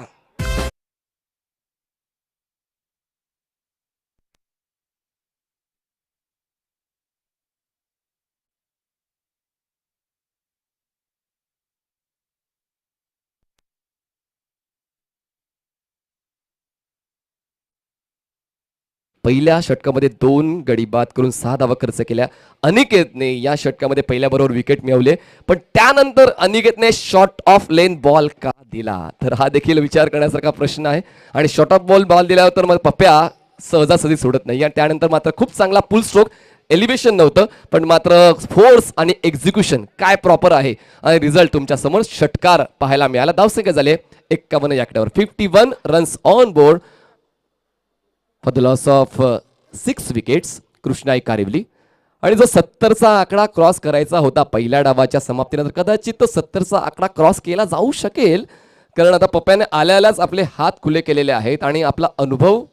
पहिल्या षटकामध्ये 2 गडी बाद करून 6 धावा खर्च केल्या. अनिकेतने या षटकामध्ये पहिल्या बरोबर विकेट मिळवले. पण त्यानंतर अनिकेतने शॉर्ट ऑफ लेन बॉल का दिला? तर हा देखील विचार करण्यासारखा प्रश्न आहे. आणि शॉर्ट ऑफ बॉल दिल्यावर तर मग पप्प्या सहजासहजी सोडत नाही. आणि त्यानंतर मात्र खूप चांगला फुल स्ट्रोक. एलिव्हेशन नव्हतं पण मात्र फोर्स आणि एक्झिक्युशन काय प्रॉपर आहे. आणि रिझल्ट तुमच्या समोर. षटकार पाहायला मिळाला. धावसंख्या झाले 51 या आकड्यावर. 51 runs on board for the loss of 6 wickets Krishnai Karivali. आणि जर 70चा आकडा क्रॉस करायचा होता पहिल्या डावाच्या समाप्तीनंतर कदाचित तो 70चा आकडा क्रॉस केला जाऊ शकेल. कारण आता पप्प्याने आल्यालाच आपले हात खुले केलेले आहेत आणि आपला अनुभव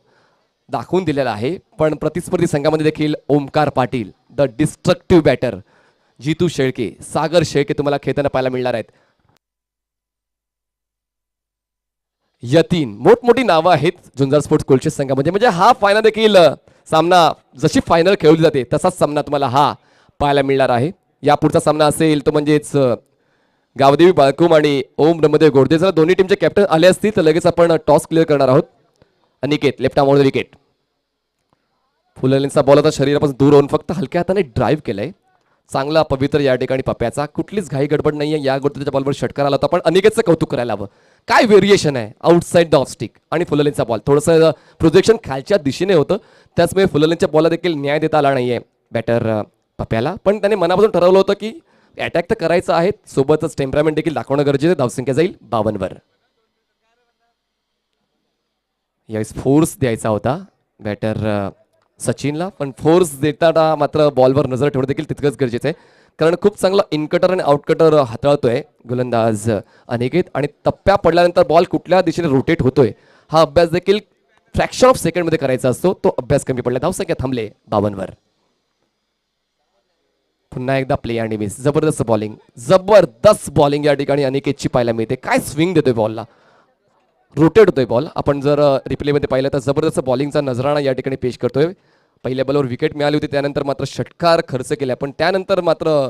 दाखवून दिलेला आहे. पण प्रतिस्पर्धी संघामध्ये देखील Omkar Patil, the destructive batter, Jitu Shelke, Sagar Shelke तुम्हाला खेळताना पाहायला मिळणार आहेत. यतीन मोठमोठी नावं आहेत झुंजार स्पोर्ट्स कोळशे संघामध्ये. म्हणजे हा फायनल देखील सामना जशी फायनल खेळली जाते तसाच सामना तुम्हाला हा पाहायला मिळणार आहे. या पुढचा सामना असेल तो म्हणजेच गावदेवी बाळकुम आणि ओम ब्रह्मदेव गोडदे. जर दोन्ही टीमचे कॅप्टन आले असतील तर लगेच आपण टॉस क्लिअर करणार आहोत. Aniket left arm wicket. फुललेंचा बॉल आता शरीरापासून दूर होऊन फक्त हलक्या हाताने ड्राईव्ह केलाय. चांगला पवित्र या ठिकाणी पप्प्याचा. कुठलीच घाई गडबड नाहीये. या गोष्टीच्या बॉलवर षटकार आला होता पण अनिकेतचं कौतुक करायला हवं. काय व्हेरिएशन आहे आउटसाइड द ऑफ स्टिक. आणि फुललेंचा बॉल थोडंसं प्रोजेक्शन खालच्या दिशेने होतं. त्याचमुळे फुललेंच्या बॉलला देखील न्याय देता आला नाहीये बॅटर पप्प्याला. पण त्याने मनापासून ठरवलं होतं की अटॅक तर करायचं आहे, सोबतच टेम्परामेंट देखील दाखवणं गरजेचं. धावसंख्या जाईल 52 वर. यावेळेस फोर्स द्यायचा होता बॅटर सचिनला, पण फोर्स देताना मात्र बॉलवर नजर ठेवणं देखील तितकंच गरजेचं आहे, कारण खूप चांगला इनकटर आणि आउटकटर हाताळतोय गोलंदाज अनिकेत, आणि टप्प्या पडल्यानंतर बॉल कुठल्या दिशेने रोटेट होतोय हा अभ्यास देखील फ्रॅक्शन ऑफ सेकंडमध्ये करायचा असतो. तो अभ्यास कमी पडला. धावसंख्या थांबले 52 वर. पुन्हा एकदा प्ले आणि मिस. जबरदस्त बॉलिंग, जबरदस्त बॉलिंग या ठिकाणी अनिकेतची पाहायला मिळते. काय स्विंग देतोय बॉलला, रोटेट होतोय बॉल. आपण जर रिप्लेमध्ये पाहिलं तर जबरदस्त बॉलिंगचा नजराणा या ठिकाणी पेश करतोय. पहिल्या बॉलवर विकेट मिळाली होती, त्यानंतर मात्र षटकार खर्च केला, पण त्यानंतर मात्र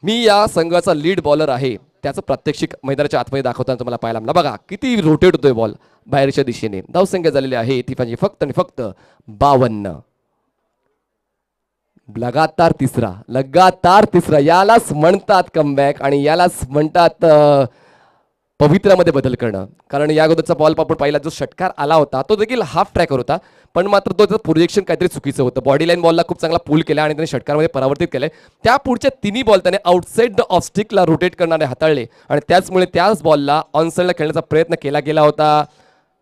मी या संघाचा लीड बॉलर आहे त्याचं प्रात्यक्षिक मैदानाच्या आतमध्ये दाखवताना तुम्हाला पाहायला मिळालं. बघा किती रोटेट होतोय बॉल बाहेरच्या दिशेने. धावसंख्या झालेली आहे ती म्हणजे फक्त आणि फक्त 52. लगातार तिसरा यालाच म्हणतात कमबॅक, आणि यालाच म्हणतात पवित्रामध्ये बदल करणं. कारण या अगोदरचा बॉल आपण पाहिला, जो षटकार आला होता तो देखील हाफ ट्रॅकवर होता, पण मात्र तो प्रोजेक्शन काहीतरी चुकीचं होतं. बॉडी लाईन बॉलला खूप चांगला पूल केला आणि त्याने षटकारमध्ये परावर्तित केलंय. त्या पुढच्या तिन्ही बॉल त्याने आउटसाइड द ऑफस्टिकला रोटेट करणारे हाताळले, आणि त्याचमुळे त्याच बॉलला ऑनसाइडला खेळण्याचा प्रयत्न केला गेला होता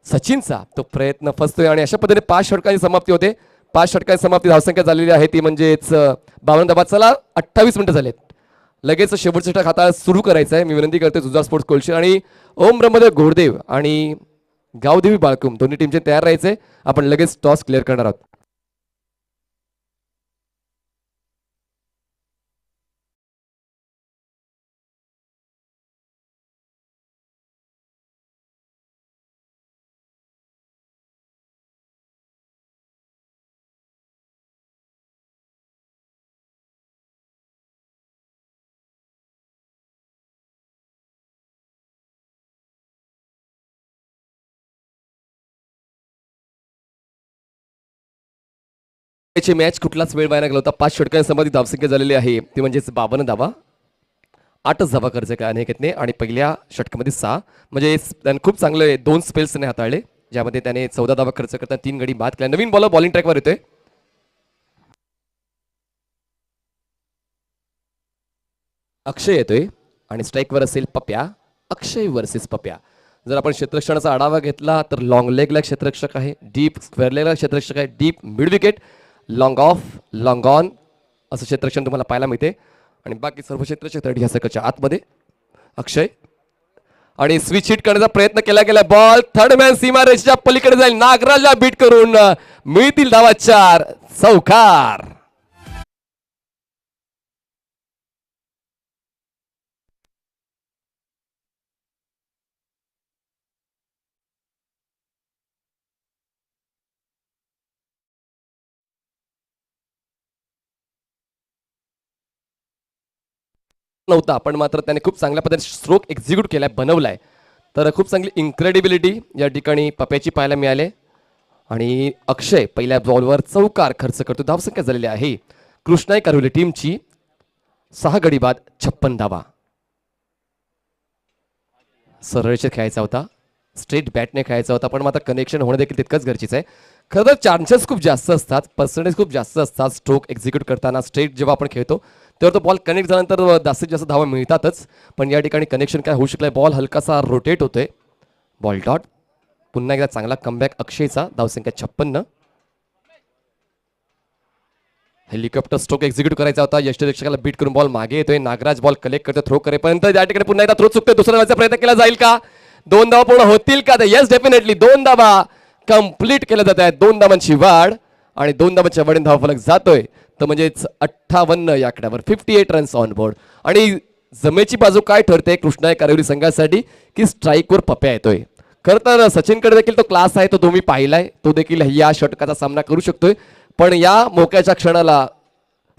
सचिनचा. तो प्रयत्न फसतोय, आणि अशा पद्धतीने 5 षटकांची समाप्ती होते. 5 षटकांची समाप्ती. धावसंख्या झालेली आहे ती म्हणजेच 52 धावा. चला 28 मिनिटं झालेत. लगेच शेवटचं षटक हाताळा सुरू करायचं आहे. मी विनंती करते जुजा स्पोर्ट्स कोलशेर आणि ओम ब्रह्मदेव घोडदेव आणि गावदेवी बाळकुम दोन्ही टीमचे तयार राहायचे. आपण लगेच टॉस क्लिअर करणार आहोत. मॅच कुठलाच वेळ वाया गेला होता. 5 षटकांसंबंधित धावसंख्या झालेली आहे ती म्हणजेच 52 धावा. 8च धावा खर्च केला अनिकेतने, आणि पहिल्या षटकामध्ये 6, म्हणजे त्याने खूप चांगले 2 स्पेल्स त्याने हाताळले, ज्यामध्ये त्याने 14 धावा खर्च करताना 3 गडी बाद केला. नवीन बॉलर बॉलिंग ट्रॅकवर येतोय. अक्षय येतोय आणि स्ट्राईकवर असेल पप्या. अक्षय वर्सेस पप्या. जर आपण क्षेत्ररक्षणाचा आढावा घेतला तर लॉंग लेगला क्षेत्ररक्षक आहे, डीप स्क्वेअर लेगला क्षेत्ररक्षक आहे, deep mid wicket, long of, long on असं क्षेत्ररक्षण तुम्हाला पाहायला मिळते, आणि बाकी सर्व क्षेत्ररक्षक ह्या सर्कलच्या आतमध्ये. अक्षय आणि स्विच हिट करण्याचा प्रयत्न केला गेला. बॉल थर्ड मॅन सीमारेषेच्या पलीकडे जाईल. नागराजला बीट करून मिळतील धावा 4. चौकार. नव्हता, पण मात्र त्याने खूप चांगल्या पद्धतीने स्ट्रोक एक्झिक्यूट केलाय, बनवलाय. तर खूप चांगली इन्क्रेडिबिलिटी या ठिकाणी पप्याची पाहायला मिळाले, आणि अक्षय पहिल्या बॉलवर चौकार खर्च करतो. धावसंख्या झालेली आहे कृष्णाई कारवली टीमची 6 गडी बाद 56 धावा. सरळचे खेळायचा होता, स्ट्रेट बॅटने खेळायचा होता, पण मात्र कनेक्शन होणं देखील तितकंच गरजेचं आहे. खरं तर चान्सेस खूप जास्त असतात, पर्सेंटेज खूप जास्त असतात स्ट्रोक एक्झिक्यूट करताना. स्ट्रेट जेव्हा आपण खेळतो तेव्हा तो बॉल कनेक्ट झाल्यानंतर जास्तीत जास्त धावा मिळतातच, पण या ठिकाणी कनेक्शन काय होऊ शकलंय. बॉल हलकासा रोटेट होतोय. Ball dot. पुन्हा एकदा चांगला कमबॅक अक्षयचा. धावसंख्या 56. हेलिकॉप्टर स्ट्रोक एक्झिक्यूट करायचा होता. यष्टीरक्षकाला बीट करून बॉल मागे येतोय. नागराज बॉल कलेक्ट करतो थ्रो करेपर्यंत. या ठिकाणी पुन्हा एकदा थ्रो चुकतोय. दुसऱ्या धावाचा प्रयत्न केला जाईल का? 2 धावा पूर्ण होतील का? येस, डेफिनेटली 2 धावा कंप्लीट केल्या जात आहेत. 2 धावांची वाढ, आणि 2 धावांच्या वाढीने धावफलक जातोय तर म्हणजेच 58 या आकड्यावर. 58 रन्स ऑन बोर्ड. आणि जमेची बाजू काय ठरते कृष्णा कारवली संघासाठी की स्ट्राईकवर पप्या येतोय. खरं तर सचिनकडे देखील तो क्लास आहे, तो तुम्ही पाहिलाय, तो देखील या षटकाचा सामना करू शकतोय, पण या मोक्याच्या क्षणाला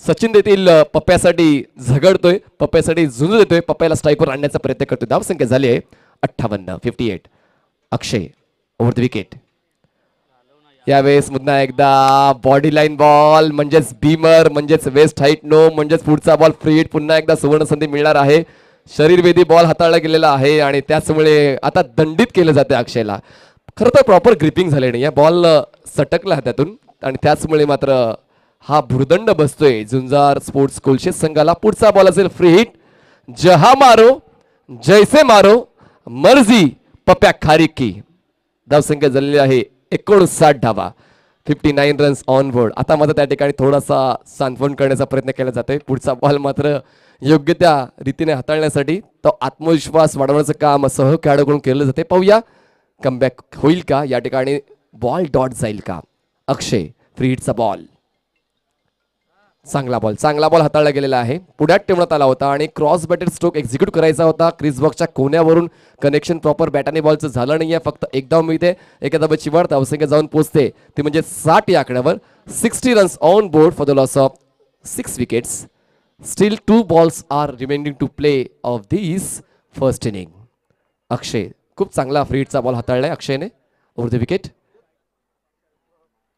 सचिन देखील पप्प्यासाठी झगडतोय, पप्प्यासाठी झुंज देतोय, पप्प्याला स्ट्राईकवर आणण्याचा प्रयत्न करतोय. धावसंख्या झाली आहे 58. 58. अक्षय ओव्हर द विकेट. यावेळेस पुन्हा एकदा बॉडी लाईन बॉल म्हणजेच बीमर, म्हणजेच वेस्ट हाईट नो, म्हणजेच पुढचा बॉल फ्री हिट. पुन्हा एकदा सुवर्ण संधी मिळणार आहे. शरीरवेधी बॉल हाताळला गेलेला आहे, आणि त्याचमुळे आता दंडित केलं जाते अक्षयला. खरं तर प्रॉपर ग्रिपिंग झाले नाही, या बॉल सटकला हातातून, आणि त्याचमुळे मात्र हा भुर्दंड बसतोय झुंजार स्पोर्ट्स कोलशेत संघाला. पुढचा बॉल असेल फ्री हिट. जहा मारो जैसे मारो मर्जी पप्या खारी की. धावसंख्या झालेली आहे 59 धावा. 59 रन्स ऑन बोर्ड. आता मात्र त्या ठिकाणी थोडासा सांत्वन करण्याचा प्रयत्न केला जातोय. पुढचा बॉल मात्र योग्य त्या रीतीने हाताळण्यासाठी तो आत्मविश्वास वाढवण्याचं काम सहखेळाडूकडून केलं जाते. पाहूया कमबॅक होईल का या ठिकाणी, बॉल डॉट जाईल का. अक्षय फ्री हिटचा बॉल, चांगला बॉल हाताळला गेलेला आहे. पुढ्यात ठेवण्यात आला होता आणि क्रॉस बॅटेड स्ट्रोक एक्झिक्यूट करायचा होता. क्रिस बॉक्सच्या कोण्यावरून कनेक्शन प्रॉपर बॅटाने बॉलचं झालं नाहीये. फक्त एक धाव मिळते, एका धावेची वाढ, धावसंख्या जाऊन पोहोचते ती म्हणजे 60 या आकड्यावर. 60 runs on board for the loss of 6 wickets. Still 2 balls are remaining to play of this first inning. Akshay खूप चांगला फ्री हिटचा बॉल हाताळलाय अक्षयने ओव्हर द विकेट.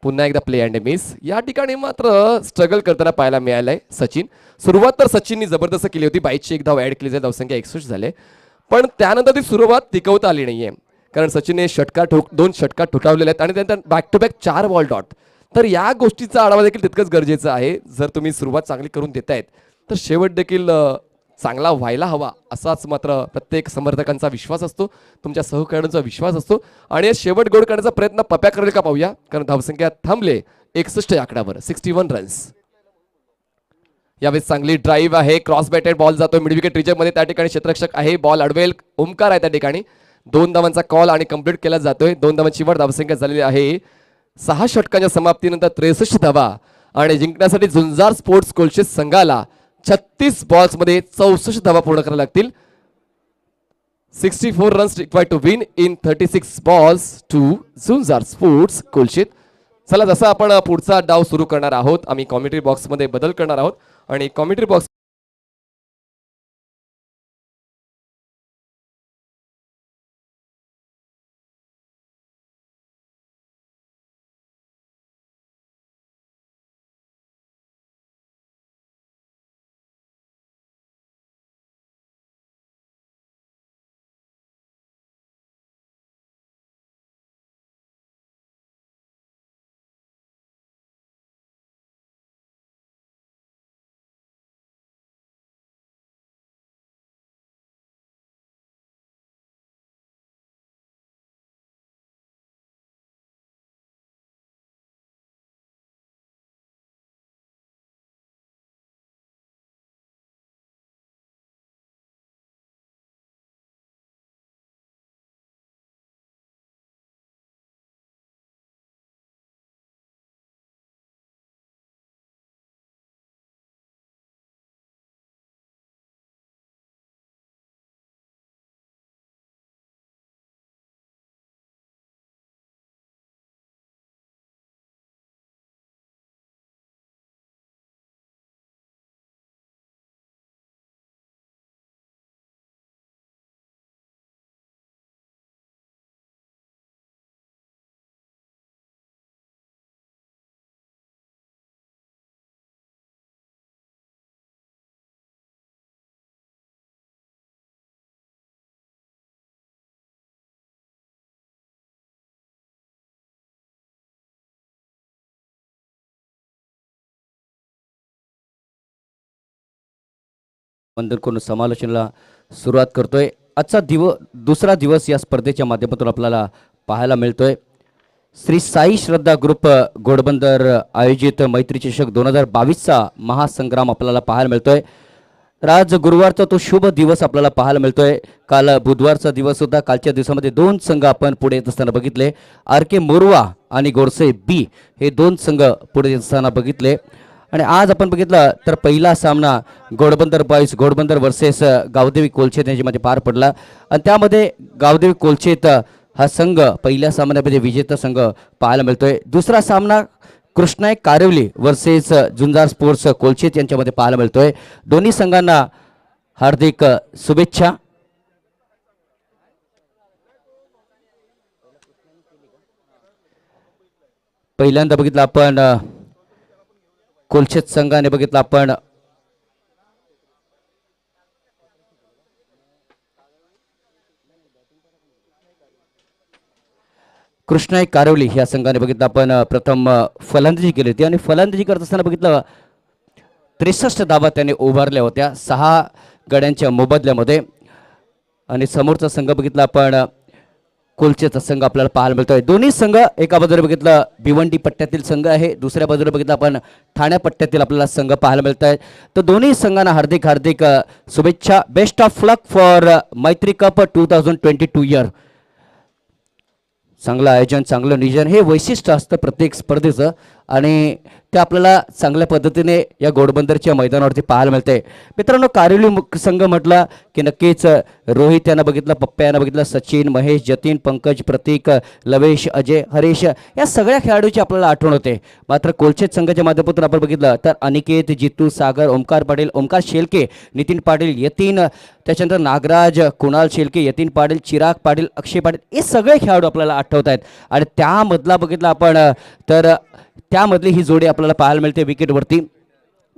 पुन्हा एकदा प्ले अँड मिस. या ठिकाणी मात्र स्ट्रगल करताना पाहायला मिळालंय सचिन. सुरुवात तर सचिननी जबरदस्त केली होती, 22ची एक धाव ऍड केली जाईल, धावसंख्या 61 झाले. पण त्यानंतर ती सुरुवात टिकवता आली नाहीये, कारण सचिनने दोन षटकार ठोठावलेले आहेत आणि त्यानंतर back to back 4 ball dot. तर या गोष्टीचा आढावा देखील तितकंच गरजेचं आहे. जर तुम्ही सुरुवात चांगली करून देतायत तर शेवट देखील चांगला व्हायला हवा, असाच मात्र प्रत्येक समर्थकांचा विश्वास असतो, तुमच्या सहखेळाडूंचा विश्वास असतो. आणि शेवट गोड करण्याचा प्रयत्न पप्या करेल का पाहूया, कारण धावसंख्या थांबले 61 आकड्यावर. 61 रन्स. यावेळी चांगली ड्राईव्ह आहे, क्रॉस बॅटेड बॉल जातो मिड विकेट रिजन मध्ये. त्या ठिकाणी क्षेत्ररक्षक आहे, बॉल अडवेल, ओमकार आहे त्या ठिकाणी. 2 धावांचा कॉल आणि कंप्लीट केला जातोय. 2 धावांची वर धावसंख्या झालेली आहे 6 षटकांच्या समाप्तीनंतर 63 धावा. आणि जिंकण्यासाठी झुंजार स्पोर्ट्स कोल्हापूर संघाला 36 बॉल्स मध्ये 64 धावा पूर्ण कराव्या लागतील. 64 runs required to win in 36 balls to Zunjar sports Kolhapur. चला, जसं आपण पुढचा डाव सुरू करणार आहोत, आम्ही कॉमेंट्री बॉक्स मध्ये बदल करणार आहोत आणि कॉमेंट्री बॉक्स वंदन करून समालोचनाला सुरुवात करतोय. आजचा दुसरा दिवस या स्पर्धेच्या माध्यमातून आपल्याला पाहायला मिळतोय. श्री साई श्रद्धा ग्रुप घोडबंदर आयोजित मैत्री चषक 2022चा महासंग्राम आपल्याला पाहायला मिळतोय. आज गुरुवारचा तो शुभ दिवस आपल्याला पाहायला मिळतोय. काल बुधवारचा दिवस होता. कालच्या दिवसामध्ये 2 संघ आपण पुढे येत असताना बघितले. आर के मोरवा आणि गोडसे बी हे 2 संघ पुढे येत असताना बघितले. आणि आज आपण बघितलं तर पहिला सामना घोडबंदर बॉईज घोडबंदर वर्सेस गावदेवी कोलछेत यांच्यामध्ये पार पडला आणि त्यामध्ये गावदेवी कोलछेत हा संघ पहिल्या सामन्यामध्ये विजेता संघ पाहायला मिळतोय. दुसरा सामना कृष्णाई कारिवली वर्सेस झुंजार स्पोर्ट्स कोलछेत यांच्यामध्ये पाहायला मिळतोय. दोन्ही संघांना हार्दिक शुभेच्छा. पहिल्यांदा बघितलं आपण कोलछेत संघाने बघितलं आपण कृष्णाई कारिवली या संघाने बघितलं आपण प्रथम फलंदाजी केली होती आणि फलंदाजी करत असताना बघितलं 63 धावा त्याने उभारल्या होत्या 6 गड्यांच्या मोबदल्यामध्ये. आणि समोरचा संघ बघितला आपण कोलचेचा संघ आपल्याला पाहायला मिळतोय. दोन्ही संघ एका बाजूला बघितलं भिवंडी पट्ट्यातील संघ आहे, दुसऱ्या बाजूला बघितलं आपण ठाणे पट्ट्यातील आपल्याला संघ पाहायला मिळत आहेत. तर दोन्ही संघांना हार्दिक हार्दिक शुभेच्छा. बेस्ट ऑफ लक फॉर मैत्री कप 2022 इयर. चांगलं आयोजन, चांगलं नियोजन हे वैशिष्ट्य असतं प्रत्येक स्पर्धेचं आणि ते आपल्याला चांगल्या पद्धतीने या घोडबंदरच्या मैदानावरती पाहायला मिळते. मित्रांनो, कारिवली संघ म्हटला की नक्कीच रोहित यांना बघितलं, पप्प्या यांना बघितलं, सचिन, महेश, जतीन, पंकज, प्रतीक, लवेश, अजय, हरीश या सगळ्या खेळाडूची आपल्याला आठवण होते. मात्र कोलचेत संघाच्या माध्यमातून आपण बघितलं तर अनिकेत, जितू, सागर, ओमकार पाटील, ओमकार शेलके, नितीन पाटील, यतीन, त्याच्यानंतर नागराज, कुणाल शेलके, यतीन पाटील, चिराग पाटील, अक्षय पाटील हे सगळे खेळाडू आपल्याला आठवत आहेत. आणि त्यामधला बघितलं आपण तर त्यामधली ही जोडी आपल्याला पाहायला मिळते विकेटवरती.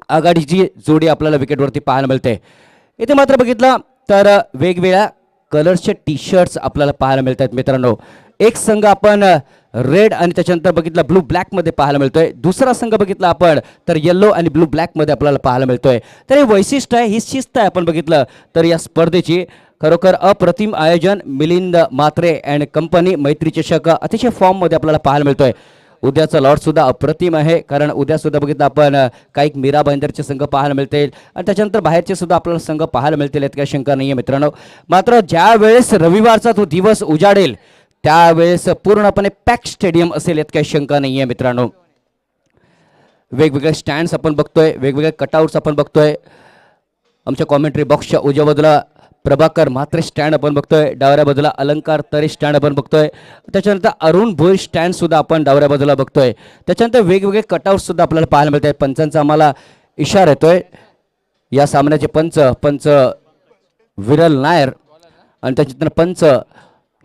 आघाडीची जोडी आपल्याला विकेटवरती पाहायला मिळते. इथे मात्र बघितलं तर वेगवेगळ्या कलर्सचे टी शर्ट्स आपल्याला पाहायला मिळत आहेत. मित्रांनो, एक संघ आपण रेड आणि त्याच्यानंतर बघितलं ब्लू ब्लॅकमध्ये पाहायला मिळतोय, दुसरा संघ बघितला आपण तर येल्लो आणि ब्लू ब्लॅकमध्ये आपल्याला पाहायला मिळतोय. तर हे वैशिष्ट्य आहे, ही शिस्त आहे आपण बघितलं तर या स्पर्धेची. खरोखर अप्रतिम आयोजन. मिलिंद म्हात्रे अँड कंपनी मैत्री चषक अतिशय फॉर्ममध्ये आपल्याला पाहायला मिळतोय. उद्याचा लॉट सुद्धा अप्रतिम आहे, कारण उद्या सुद्धा बघितलं आपण काही मीरा भाईंदरचे संघ पाहायला मिळतील आणि त्याच्यानंतर बाहेरचे सुद्धा आपल्याला संघ पाहायला मिळतील, यात काही शंका नाही आहे मित्रांनो. मात्र ज्या वेळेस रविवारचा तो दिवस उजाडेल त्यावेळेस पूर्णपणे पॅक स्टेडियम असेल, यात काही शंका नाही आहे मित्रांनो. वेगवेगळे स्टँड्स आपण बघतोय, वेगवेगळे कटआउट्स आपण बघतोय. आमच्या कॉमेंट्री बॉक्सच्या उजव्या बाजूला प्रभाकर म्हात्रे स्टँड आपण बघतोय, डाव्या बाजूला अलंकार तरे स्टँड आपण बघतोय, त्याच्यानंतर अरुण भोईर स्टँड सुद्धा आपण डाव्या बाजूला बघतोय. त्याच्यानंतर वेगवेगळे कटआउट सुद्धा आपल्याला पाहायला मिळत आहेत. पंचांचा आम्हाला इशारा येतोय. या सामन्याचे पंच विरल नायर आणि त्याच्यानंतर पंच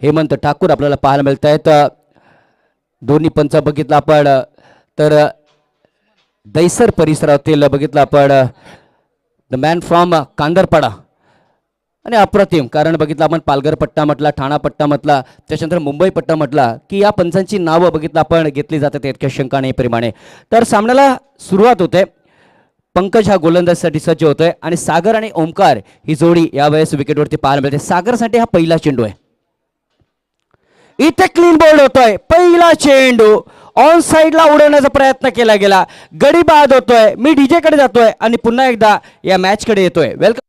हेमंत ठाकूर आपल्याला पाहायला मिळत आहेत. दोन्ही पंच बघितलं आपण तर दैसर परिसरातील बघितलं आपण द मॅन फ्रॉम कांदरपाडा आणि अप्रतिम, कारण बघितलं आपण पालघर पट्टा म्हटला, ठाणा पट्टा म्हटला, त्याच्यानंतर मुंबई पट्टा म्हटला की या पंचांची नावं बघितलं आपण घेतली जातात, इतक्या शंका नाही प्रमाणे. तर सामन्याला सुरुवात होते. पंकज हा गोलंदाजीसाठी सज्ज होतोय आणि सागर आणि ओमकार ही जोडी यावेळेस विकेटवरती पाहायला मिळते. सागरसाठी हा पहिला चेंडू आहे. इथे क्लीन बोल्ड होतोय. पहिला चेंडू ऑन साईडला उडवण्याचा प्रयत्न केला गेला, गडी बाद होतोय. मी डीजे कडे जातोय आणि पुन्हा एकदा या मॅच कडे येतोय. वेलकम.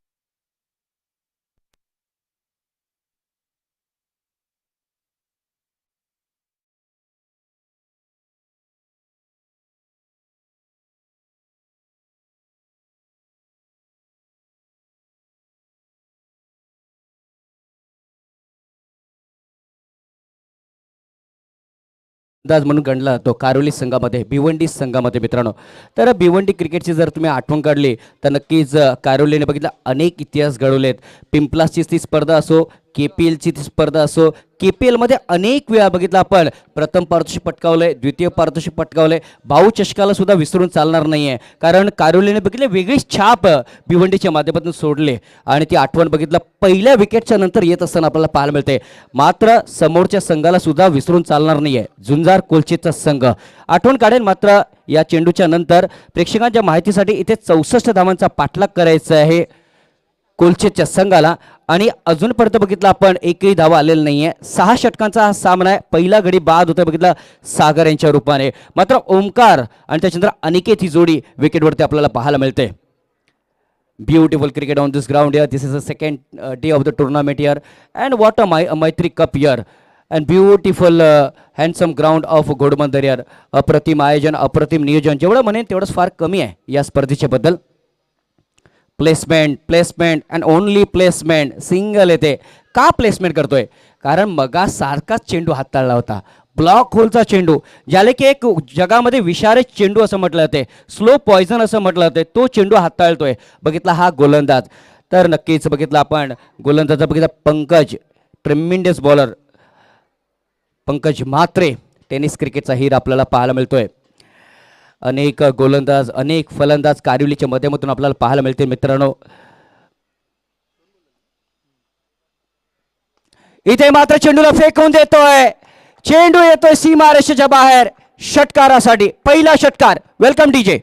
अंदाज म्हणून गणला तो कारोली संघामध्ये, भिवंडी संघामध्ये मित्रांनो. तर भिवंडी क्रिकेटची जर तुम्ही आठवण काढली तर नक्कीच कारोलीने बघितलं अनेक इतिहास घडवलेत. पिंपलासची ती स्पर्धा असो, KPLची ती स्पर्धा असो, KPLमध्ये अनेक वेळा बघितलं आपण प्रथम पारितोषिक पटकावलंय, द्वितीय पारितोषिक पटकावलंय. भाऊ चषकाला सुद्धा विसरून चालणार नाहीये, कारण कारोलीने बघितले वेगळीच छाप भिवंडीच्या माध्यमातून सोडले आणि ती आठवण बघितलं पहिल्या विकेटच्या नंतर येत असताना आपल्याला पाहायला मिळते. मात्र समोरच्या संघाला सुद्धा विसरून चालणार नाहीये. झुंजार कोलचेचा संघ आठवण काढेल. मात्र या चेंडूच्या नंतर प्रेक्षकांच्या माहितीसाठी इथे 64 धावांचा पाठलाग करायचा आहे कोलचेच्या संघाला आणि अजूनपर्यंत बघितलं आपण एकही धावा आलेला नाहीये. 6 षटकांचा हा सामना आहे. पहिला गडी बाद होतोय बघितलं सागर यांच्या रूपाने. मात्र ओमकार आणि त्याच्यानंतर अनिकेत ही जोडी विकेटवरती आपल्याला पाहायला मिळते. Beautiful cricket on this ground here. This is the second day of the tournament here and what a Maitri cup here and beautiful handsome ground of Ghodbandar here. अप्रतिम आयोजन, अप्रतिम नियोजन. जेवढं म्हणेन तेवढंच फार कमी आहे या स्पर्धेच्या बद्दल. Placement and only placement. Single येते. का प्लेसमेंट करतोय? कारण मगा सारखाच चेंडू हाताळला होता, ब्लॉक होलचा चेंडू, ज्याला की एक जगामध्ये विषारी चेंडू असं म्हटलं जाते, स्लो पॉयझन असं म्हटलं जाते, तो चेंडू हाताळतोय. बघितला हा गोलंदाज. तर नक्कीच बघितलं आपण गोलंदाजा बघितला पंकज, ट्रेमेंडस बॉलर पंकज म्हात्रे. टेनिस क्रिकेटचा हीर आपल्याला पाहायला मिळतोय. अनेक गोलंदाज, अनेक फलंदाज कारिवलीच्या माध्यमातून आपल्याला पाहायला मिळते मित्रांनो. इथे मात्र चेंडूला फेकून देतोय. चेंडू येतोय सीमारेषेच्या बाहेर षटकारासाठी. पहिला षटकार. Welcome DJ.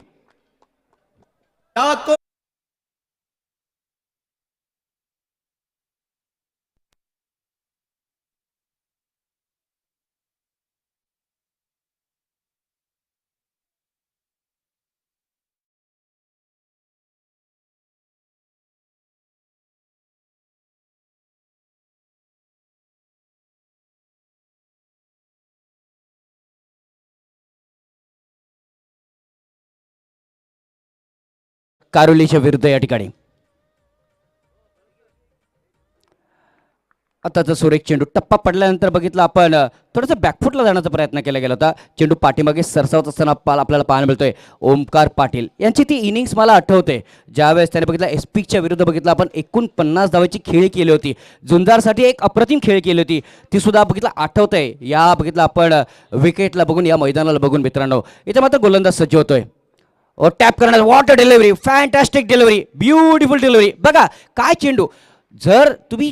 कारोलीच्या विरुद्ध या ठिकाणी. आताचा सुरेख चेंडू टप्पा पडल्यानंतर बघितलं आपण थोडंसं बॅकफुटला जाण्याचा प्रयत्न केला गेला होता. चेंडू पाठीमागे सरसावत असताना आपल्याला पाहायला मिळतोय ओमकार पाटील यांची ती इनिंग्स मला आठवते, ज्यावेळेस त्याने बघितलं एसपीच्या विरुद्ध बघितलं आपण 49 धावाची खेळी केली होती, झुंजारसाठी एक अप्रतिम खेळी केली होती, ती सुद्धा बघितलं आठवतंय. या बघितलं आपण विकेटला बघून, या मैदानाला बघून मित्रांनो. इथे मात्र गोलंदाज सज्ज होतोय. टॅप करणार, what a delivery, fantastic delivery, beautiful delivery. बघा काय चेंडू, जर तुम्ही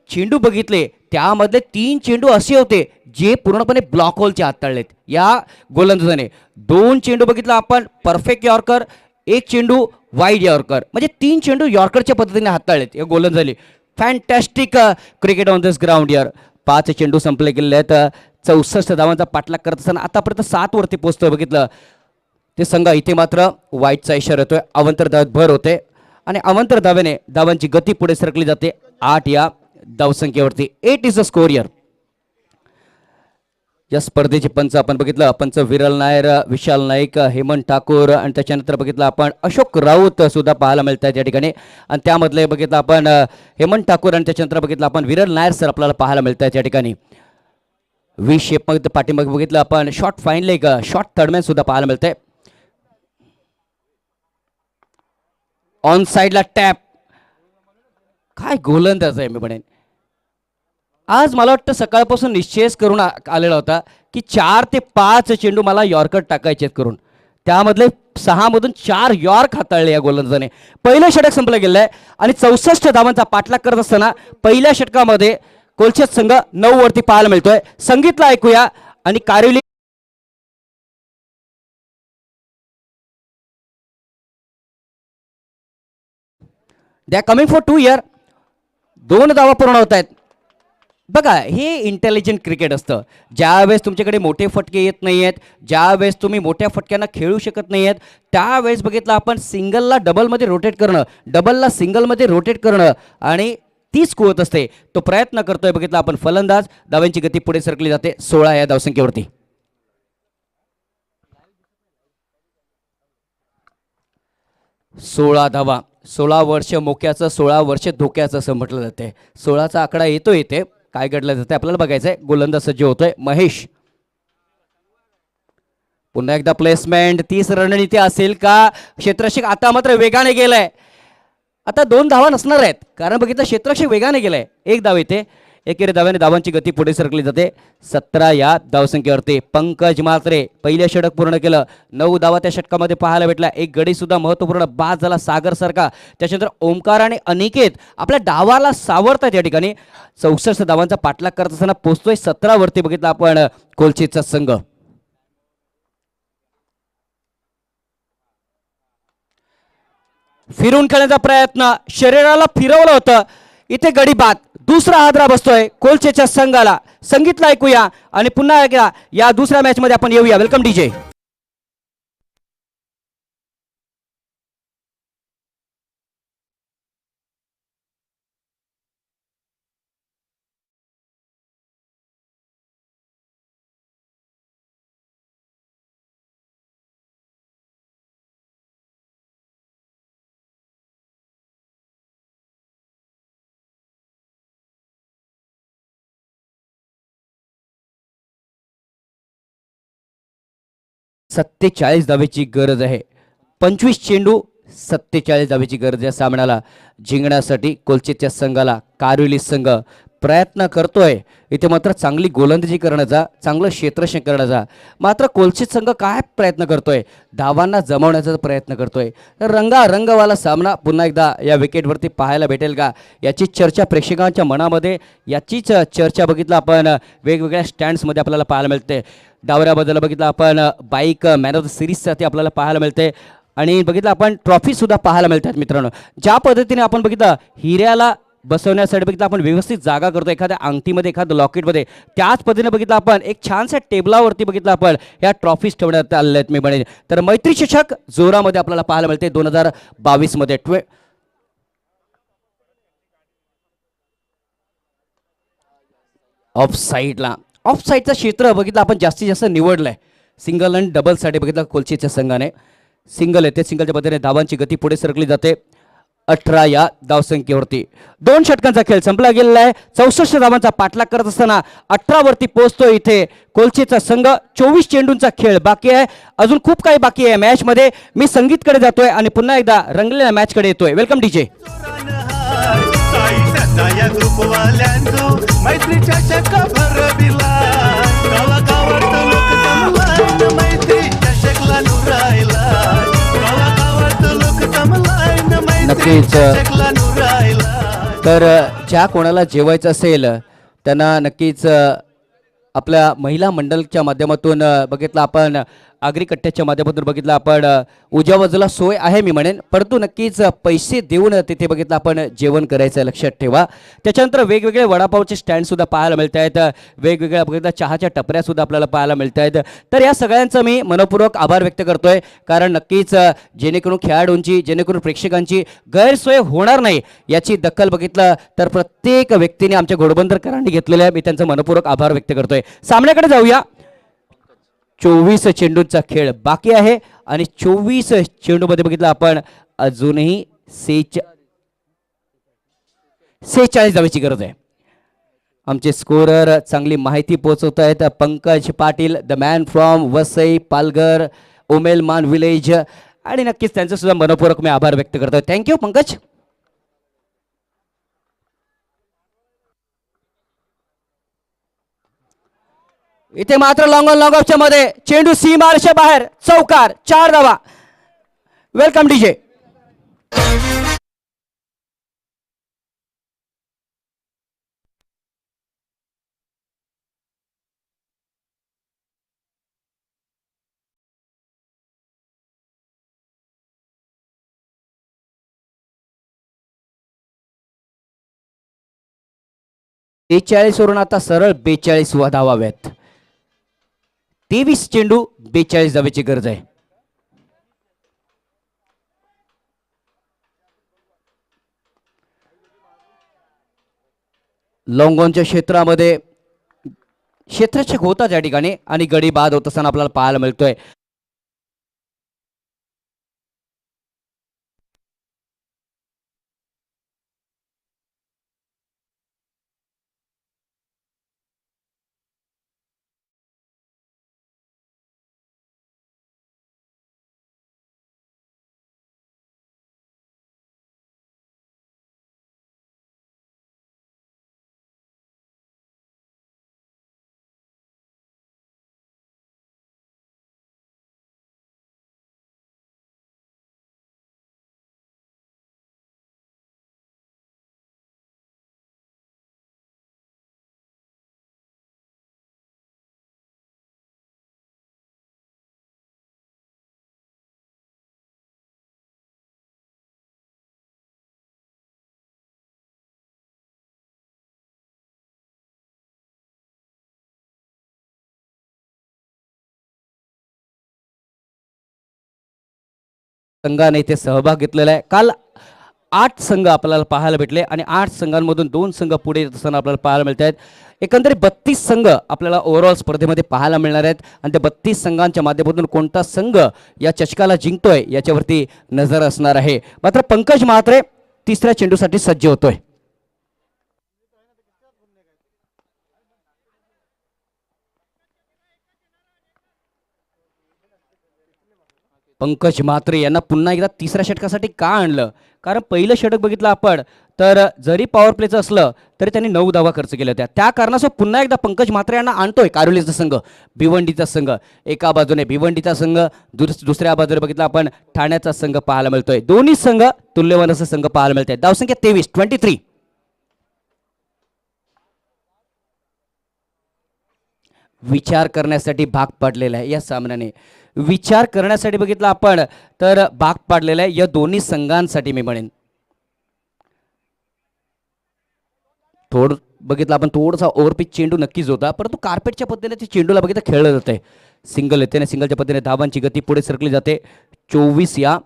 चेंडू बघितले त्यामधले 3 चेंडू असे होते जे पूर्णपणे ब्लॉक होलचे हाताळलेत या गोलंदाजाने. 2 चेंडू बघितला आपण परफेक्ट यॉर्कर, 1 चेंडू वाईड यॉर्कर, म्हणजे 3 चेंडू यॉर्करच्या पद्धतीने हाताळलेत या गोलंदाजाने. Fantastic cricket on this ground यार. 5 चेंडू संपले गेले आहेत. 64 धावांचा पाठलाग करत असताना आतापर्यंत 7 वरती पोहोचतोय बघितलं ते संघ. इथे मात्र वाईटचा इशारा येतोय, अवंतर धावात भर होते आणि अवंतर धावेने धावांची गती पुढे सरकली जाते 8 या धावसंख्येवरती. 8 इज अ स्कोर हिअर. या स्पर्धेचे पंच आपण बघितलं, पंच विरल नायर, विशाल नाईक, हेमंत ठाकूर आणि त्याच्यानंतर बघितलं आपण अशोक राऊत सुद्धा पाहायला मिळत आहेत या ठिकाणी. आणि त्यामधले बघितलं आपण हेमंत ठाकूर आणि त्याच्यानंतर बघितलं आपण विरल नायर सर आपल्याला पाहायला मिळत आहेत या ठिकाणी. व्ही शेपमध्ये पाठीमागे बघितलं आपण short fine leg, short third man सुद्धा पाहायला मिळतंय. ऑन साइडला टॅप, काय गोलंदाज आहे मी म्हणेन. आज मला वाटतं सकाळपासून निश्चयच करून आलेला होता की 4 ते 5 चेंडू मला यॉर्कर टाकायचे करून, त्यामधले 6 मधून 4 यॉर्क हाताळले या गोलंदाजाने. पहिलं षटक संपलं गेलं आहे आणि 64 धावांचा पाठलाग करत असताना पहिल्या षटकामध्ये कोलचेत संघ 9 वरती पाहायला मिळतोय. संगीतला ऐकूया आणि Karivali they are coming for 2 year. 2 धावा पूर्ण होत आहेत. बघा हे इंटेलिजंट क्रिकेट असतं. ज्यावेळेस तुमच्याकडे मोठे फटके येत नाही आहेत, ज्यावेळेस तुम्ही मोठ्या फटक्यांना खेळू शकत नाही आहेत, त्यावेळेस बघितलं आपण सिंगलला डबलमध्ये रोटेट करणं, डबलला सिंगलमध्ये रोटेट करणं आणि तीच कुवत असते. तो प्रयत्न करतोय बघितलं आपण फलंदाज. धावांची गती पुढे सरकली जाते 16 या धावसंख्येवरती. 16 धावा, 16 वर्ष मोक्याचं, 16 वर्ष धोक्याचं असं म्हटलं जाते. 16चा आकडा येतो इथे, काय घडलं जाते आपल्याला बघायचंय. गोलंदाज सज्ज होतोय महेश. पुन्हा एकदा प्लेसमेंट, 30 रणनीती असेल का क्षेत्ररक्षक. आता मात्र वेगाने गेलाय, आता 2 धावा नसणार आहेत कारण बघितलं क्षेत्ररक्षक वेगाने गेलाय. 1 धाव येते, एकेरी धाव्याने धावांची गती पुढे सरकली जाते 17 या धावसंख्येवरती. पंकज म्हात्रे पहिलं षटक पूर्ण केलं, 9 धावा त्या षटकामध्ये पाहायला भेटला. एक गडी सुद्धा महत्त्वपूर्ण बाद झाला सागर सारखा. त्याच्यानंतर ओमकार आणि अनिकेत आपल्या डावाला सावरतात या ठिकाणी. 64 धावांचा पाठलाग करत असताना पोहोचतोय 17 वरती बघितलं आपण कोलचेचा संघ. फिरून खेळण्याचा प्रयत्न, शरीराला फिरवलं होतं, इथे गडी बाद. दुसरा हादरा बसतोय कोलचेच्या संघाला. संगीतला ऐकूया आणि पुन्हा एकदा या दुसऱ्या मॅच मध्ये आपण येऊया. Welcome DJ. सत्तेचाळीस धावेची गरज आहे. 25 चेंडू 47 धावेची गरज आहे सामन्याला जिंकण्यासाठी. कोलचेच्या संघाला कारिवली संघ प्रयत्न करतोय इथे मात्र चांगली गोलंदाजी करण्याचा, चांगलं क्षेत्ररक्षण करण्याचा. मात्र कोलचेत संघ काय प्रयत्न करतोय, धावांना जमवण्याचा प्रयत्न करतोय. तर रंगारंगवाला सामना पुन्हा एकदा या विकेटवरती पाहायला भेटेल का, याची चर्चा प्रेक्षकांच्या मनामध्ये, याचीच चर्चा बघितलं आपण वेगवेगळ्या स्टँड्समध्ये आपल्याला पाहायला मिळते. डावऱ्याबद्दल बघितलं आपण बाईक मॅन ऑफ द सिरीजसाठी आपल्याला पाहायला मिळते आणि बघितलं आपण ट्रॉफीसुद्धा पाहायला मिळतात मित्रांनो. ज्या पद्धतीने आपण बघितलं हिऱ्याला बसवण्यासाठी बघितलं आपण व्यवस्थित जागा करतो एखाद्या अंगठीमध्ये, एखाद्या लॉकेटमध्ये, त्याच पद्धतीने बघितलं आपण एक छानशा टेबलावरती बघितलं आपण ह्या ट्रॉफीज ठेवण्यात आलेल्या आहेत मी म्हणेन. तर मैत्री चषक जोरामध्ये आपल्याला पाहायला मिळते 2022 मध्ये. ऑफ साईडला, ऑफ साईडचं क्षेत्र बघितलं आपण जास्तीत जास्त निवडलंय सिंगल आणि डबलसाठी बघितलं कोलचेच्या संघाने. सिंगल येते, सिंगलच्या पद्धतीने धावांची गती पुढे सरकली जाते 18 या धावसंख्येवरती. 2 षटकांचा खेळ संपला गेलेला आहे. 64 धावांचा पाठलाग करत असताना 18 वरती पोहोचतो इथे कोलचेचा संघ. 24 चेंडूंचा खेळ बाकी आहे, अजून खूप काही बाकी आहे मॅच मध्ये. मी संगीतकडे जातोय आणि पुन्हा एकदा रंगलेल्या मॅच कडे येतोय. Welcome DJ. साई श्रद्धा या ग्रुपवाल्यांचो मैत्रीच्या चक्का भरविला. गावागावात लोक जमलाय मैत्रीच्या शकला नुरायला. गावागावात लोक जमलाय नक्कीच. मैत्रीच्या शकला नुरायला. तर ज्या कोणाला जेवायचं असेल त्यांना नक्कीच आपल्या महिला मंडळच्या माध्यमातून बघितलं आपण, आगरी कट्ट्याच्या माध्यमातून बघितलं आपण, उजव्या बाजूला सोय आहे मी म्हणेन, परंतु नक्कीच पैसे देऊन तिथे बघितलं आपण जेवण करायचं लक्षात ठेवा. त्याच्यानंतर वेगवेगळे वडापावचे स्टँडसुद्धा पाहायला मिळत आहेत, वेगवेगळ्या बघितलं चहाच्या टपऱ्यासुद्धा आपल्याला पाहायला मिळत आहेत. तर या सगळ्यांचं मी मनपूर्वक आभार व्यक्त करतोय, कारण नक्कीच जेणेकरून खेळाडूंची, जेणेकरून प्रेक्षकांची गैरसोय होणार नाही याची दखल बघितलं तर प्रत्येक व्यक्तीने आमच्या घोडबंदरकरांनी घेतलेलं आहे. मी त्यांचं मनपूर्वक आभार व्यक्त करतोय. सामन्याकडे जाऊया. 24 चेंडूंचा खेळ बाकी आहे आणि 24 चेंडूमध्ये बघितलं आपण अजूनही 46 धावेची गरज आहे. आमचे स्कोरर चांगली माहिती पोहोचवत आहेत. Pankaj Patil, the man from Vasai Palghar ओमेलमान विलेज, आणि नक्कीच त्यांचं सुद्धा मनपूर्वक मी आभार व्यक्त करतोय. थँक्यू पंकज. इथे मात्र लॉंग ऑन लॉंग ऑफच्या मध्ये चेंडू सीमारेषे बाहेर, चौकार, 4 धावा. Welcome DJ. वरून आता सरळ 42 धावाव्यात. 23 चेंडू 42 धावेची गरज आहे. लॉंगॉनच्या क्षेत्रामध्ये क्षेत्ररक्षक होता त्या ठिकाणी आणि गडी बाद होत असताना आपल्याला पाहायला मिळतोय. संघाने इथे सहभाग घेतलेला आहे. काल 8 संघ आपल्याला पाहायला भेटले आणि 8 संघांमधून 2 संघ पुढे येत असताना आपल्याला पाहायला मिळत आहेत. एकंदरीत 32 संघ आपल्याला ओव्हरऑल स्पर्धेमध्ये पाहायला मिळणार आहेत आणि त्या 32 संघांच्या माध्यमातून कोणता संघ या चषकाला जिंकतोय याच्यावरती नजर असणार आहे. मात्र पंकज म्हात्रे 3ऱ्या चेंडूसाठी सज्ज होतोय. पंकज म्हात्रे यांना पुन्हा एकदा 3ऱ्या षटकासाठी का आणलं, कारण पहिलं षटक बघितलं आपण तर जरी पॉवर प्लेचं असलं तरी त्यांनी 9 धावा खर्च केल्या होत्या. त्या कारणासह पुन्हा एकदा पंकज म्हात्रे यांना आणतोय कारोलीचा संघ, भिवंडीचा संघ. एका बाजूने भिवंडीचा संघ, दुसऱ्या बाजूने बघितलं आपण ठाण्याचा संघ पाहायला मिळतोय. दोन्ही संघ तुल्यवान असे संघ पाहायला मिळत आहेत. धावसंख्या 23. विचार करण्यासाठी भाग पडलेला आहे या सामन्याने. विचार करण्यासाठी बघितलं आपण तर भाग पाडलेला आहे या दोन्ही संघांसाठी मी म्हणेन. बघितलं आपण थोडासा ओव्हरपिच चेंडू नक्कीच होता, परंतु कार्पेटच्या पद्धतीने ते चेंडूला बघितलं खेळलं जाते. सिंगल येते आणि सिंगलच्या पद्धतीने धावांची गती पुढे सरकली जाते 24 या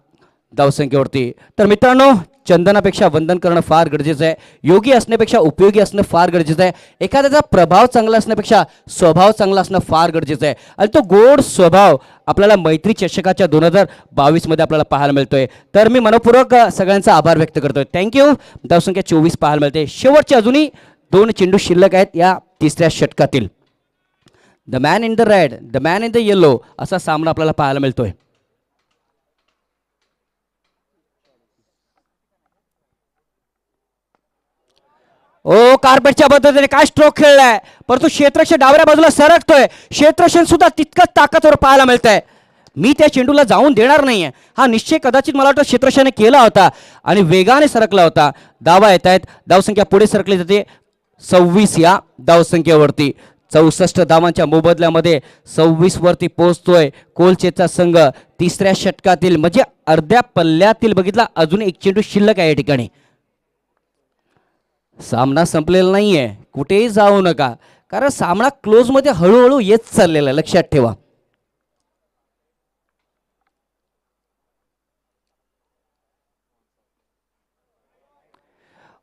धावसंख्येवरती. तर मित्रांनो चंदनापेक्षा वंदन करणं फार गरजेचं आहे. योगी असण्यापेक्षा उपयोगी असणं फार गरजेचं आहे. एखाद्याचा प्रभाव चांगला असण्यापेक्षा स्वभाव चांगला असणं फार गरजेचं आहे. आणि तो गोड स्वभाव आपल्याला मैत्री चषकाच्या 2022 मध्ये आपल्याला पाहायला मिळतोय. तर मी मनपूर्वक सगळ्यांचा आभार व्यक्त करतोय. थँक्यू. धावसंख्या 24 पाहायला मिळते. शेवटचे अजूनही 2 चेंडू शिल्लक आहेत या तिसऱ्या षटकातील. The man in the red, the man in the yellow असा सामना आपल्याला पाहायला मिळतोय. ओ कार्पेटच्या पद्धतीने काय स्ट्रोक खेळलाय, परंतु क्षेत्ररक्षण डाव्या बाजूला सरकतोय. क्षेत्ररक्षण सुद्धा तितकंच ताकदवर पाहायला मिळतंय. मी त्या चेंडूला जाऊन देणार नाहीये हा निश्चय कदाचित मला वाटतं क्षेत्ररक्षाने केला होता आणि वेगाने सरकला होता. धावा येत आहेत. धावसंख्या पुढे सरकली जाते 26 या धावसंख्येवरती. 64 धावांच्या मोबदल्यामध्ये 26 वरती पोहोचतोय कोलचेचा संघ. तिसऱ्या षटकातील म्हणजे अर्ध्या पल्ल्यातील बघितला अजून एक चेंडू शिल्लक आहे या ठिकाणी. सामना संपलेला नाहीये, कुठेही जाऊ नका, कारण सामना क्लोज मध्ये हळूहळू येत चाललेला आहे, लक्षात ठेवा.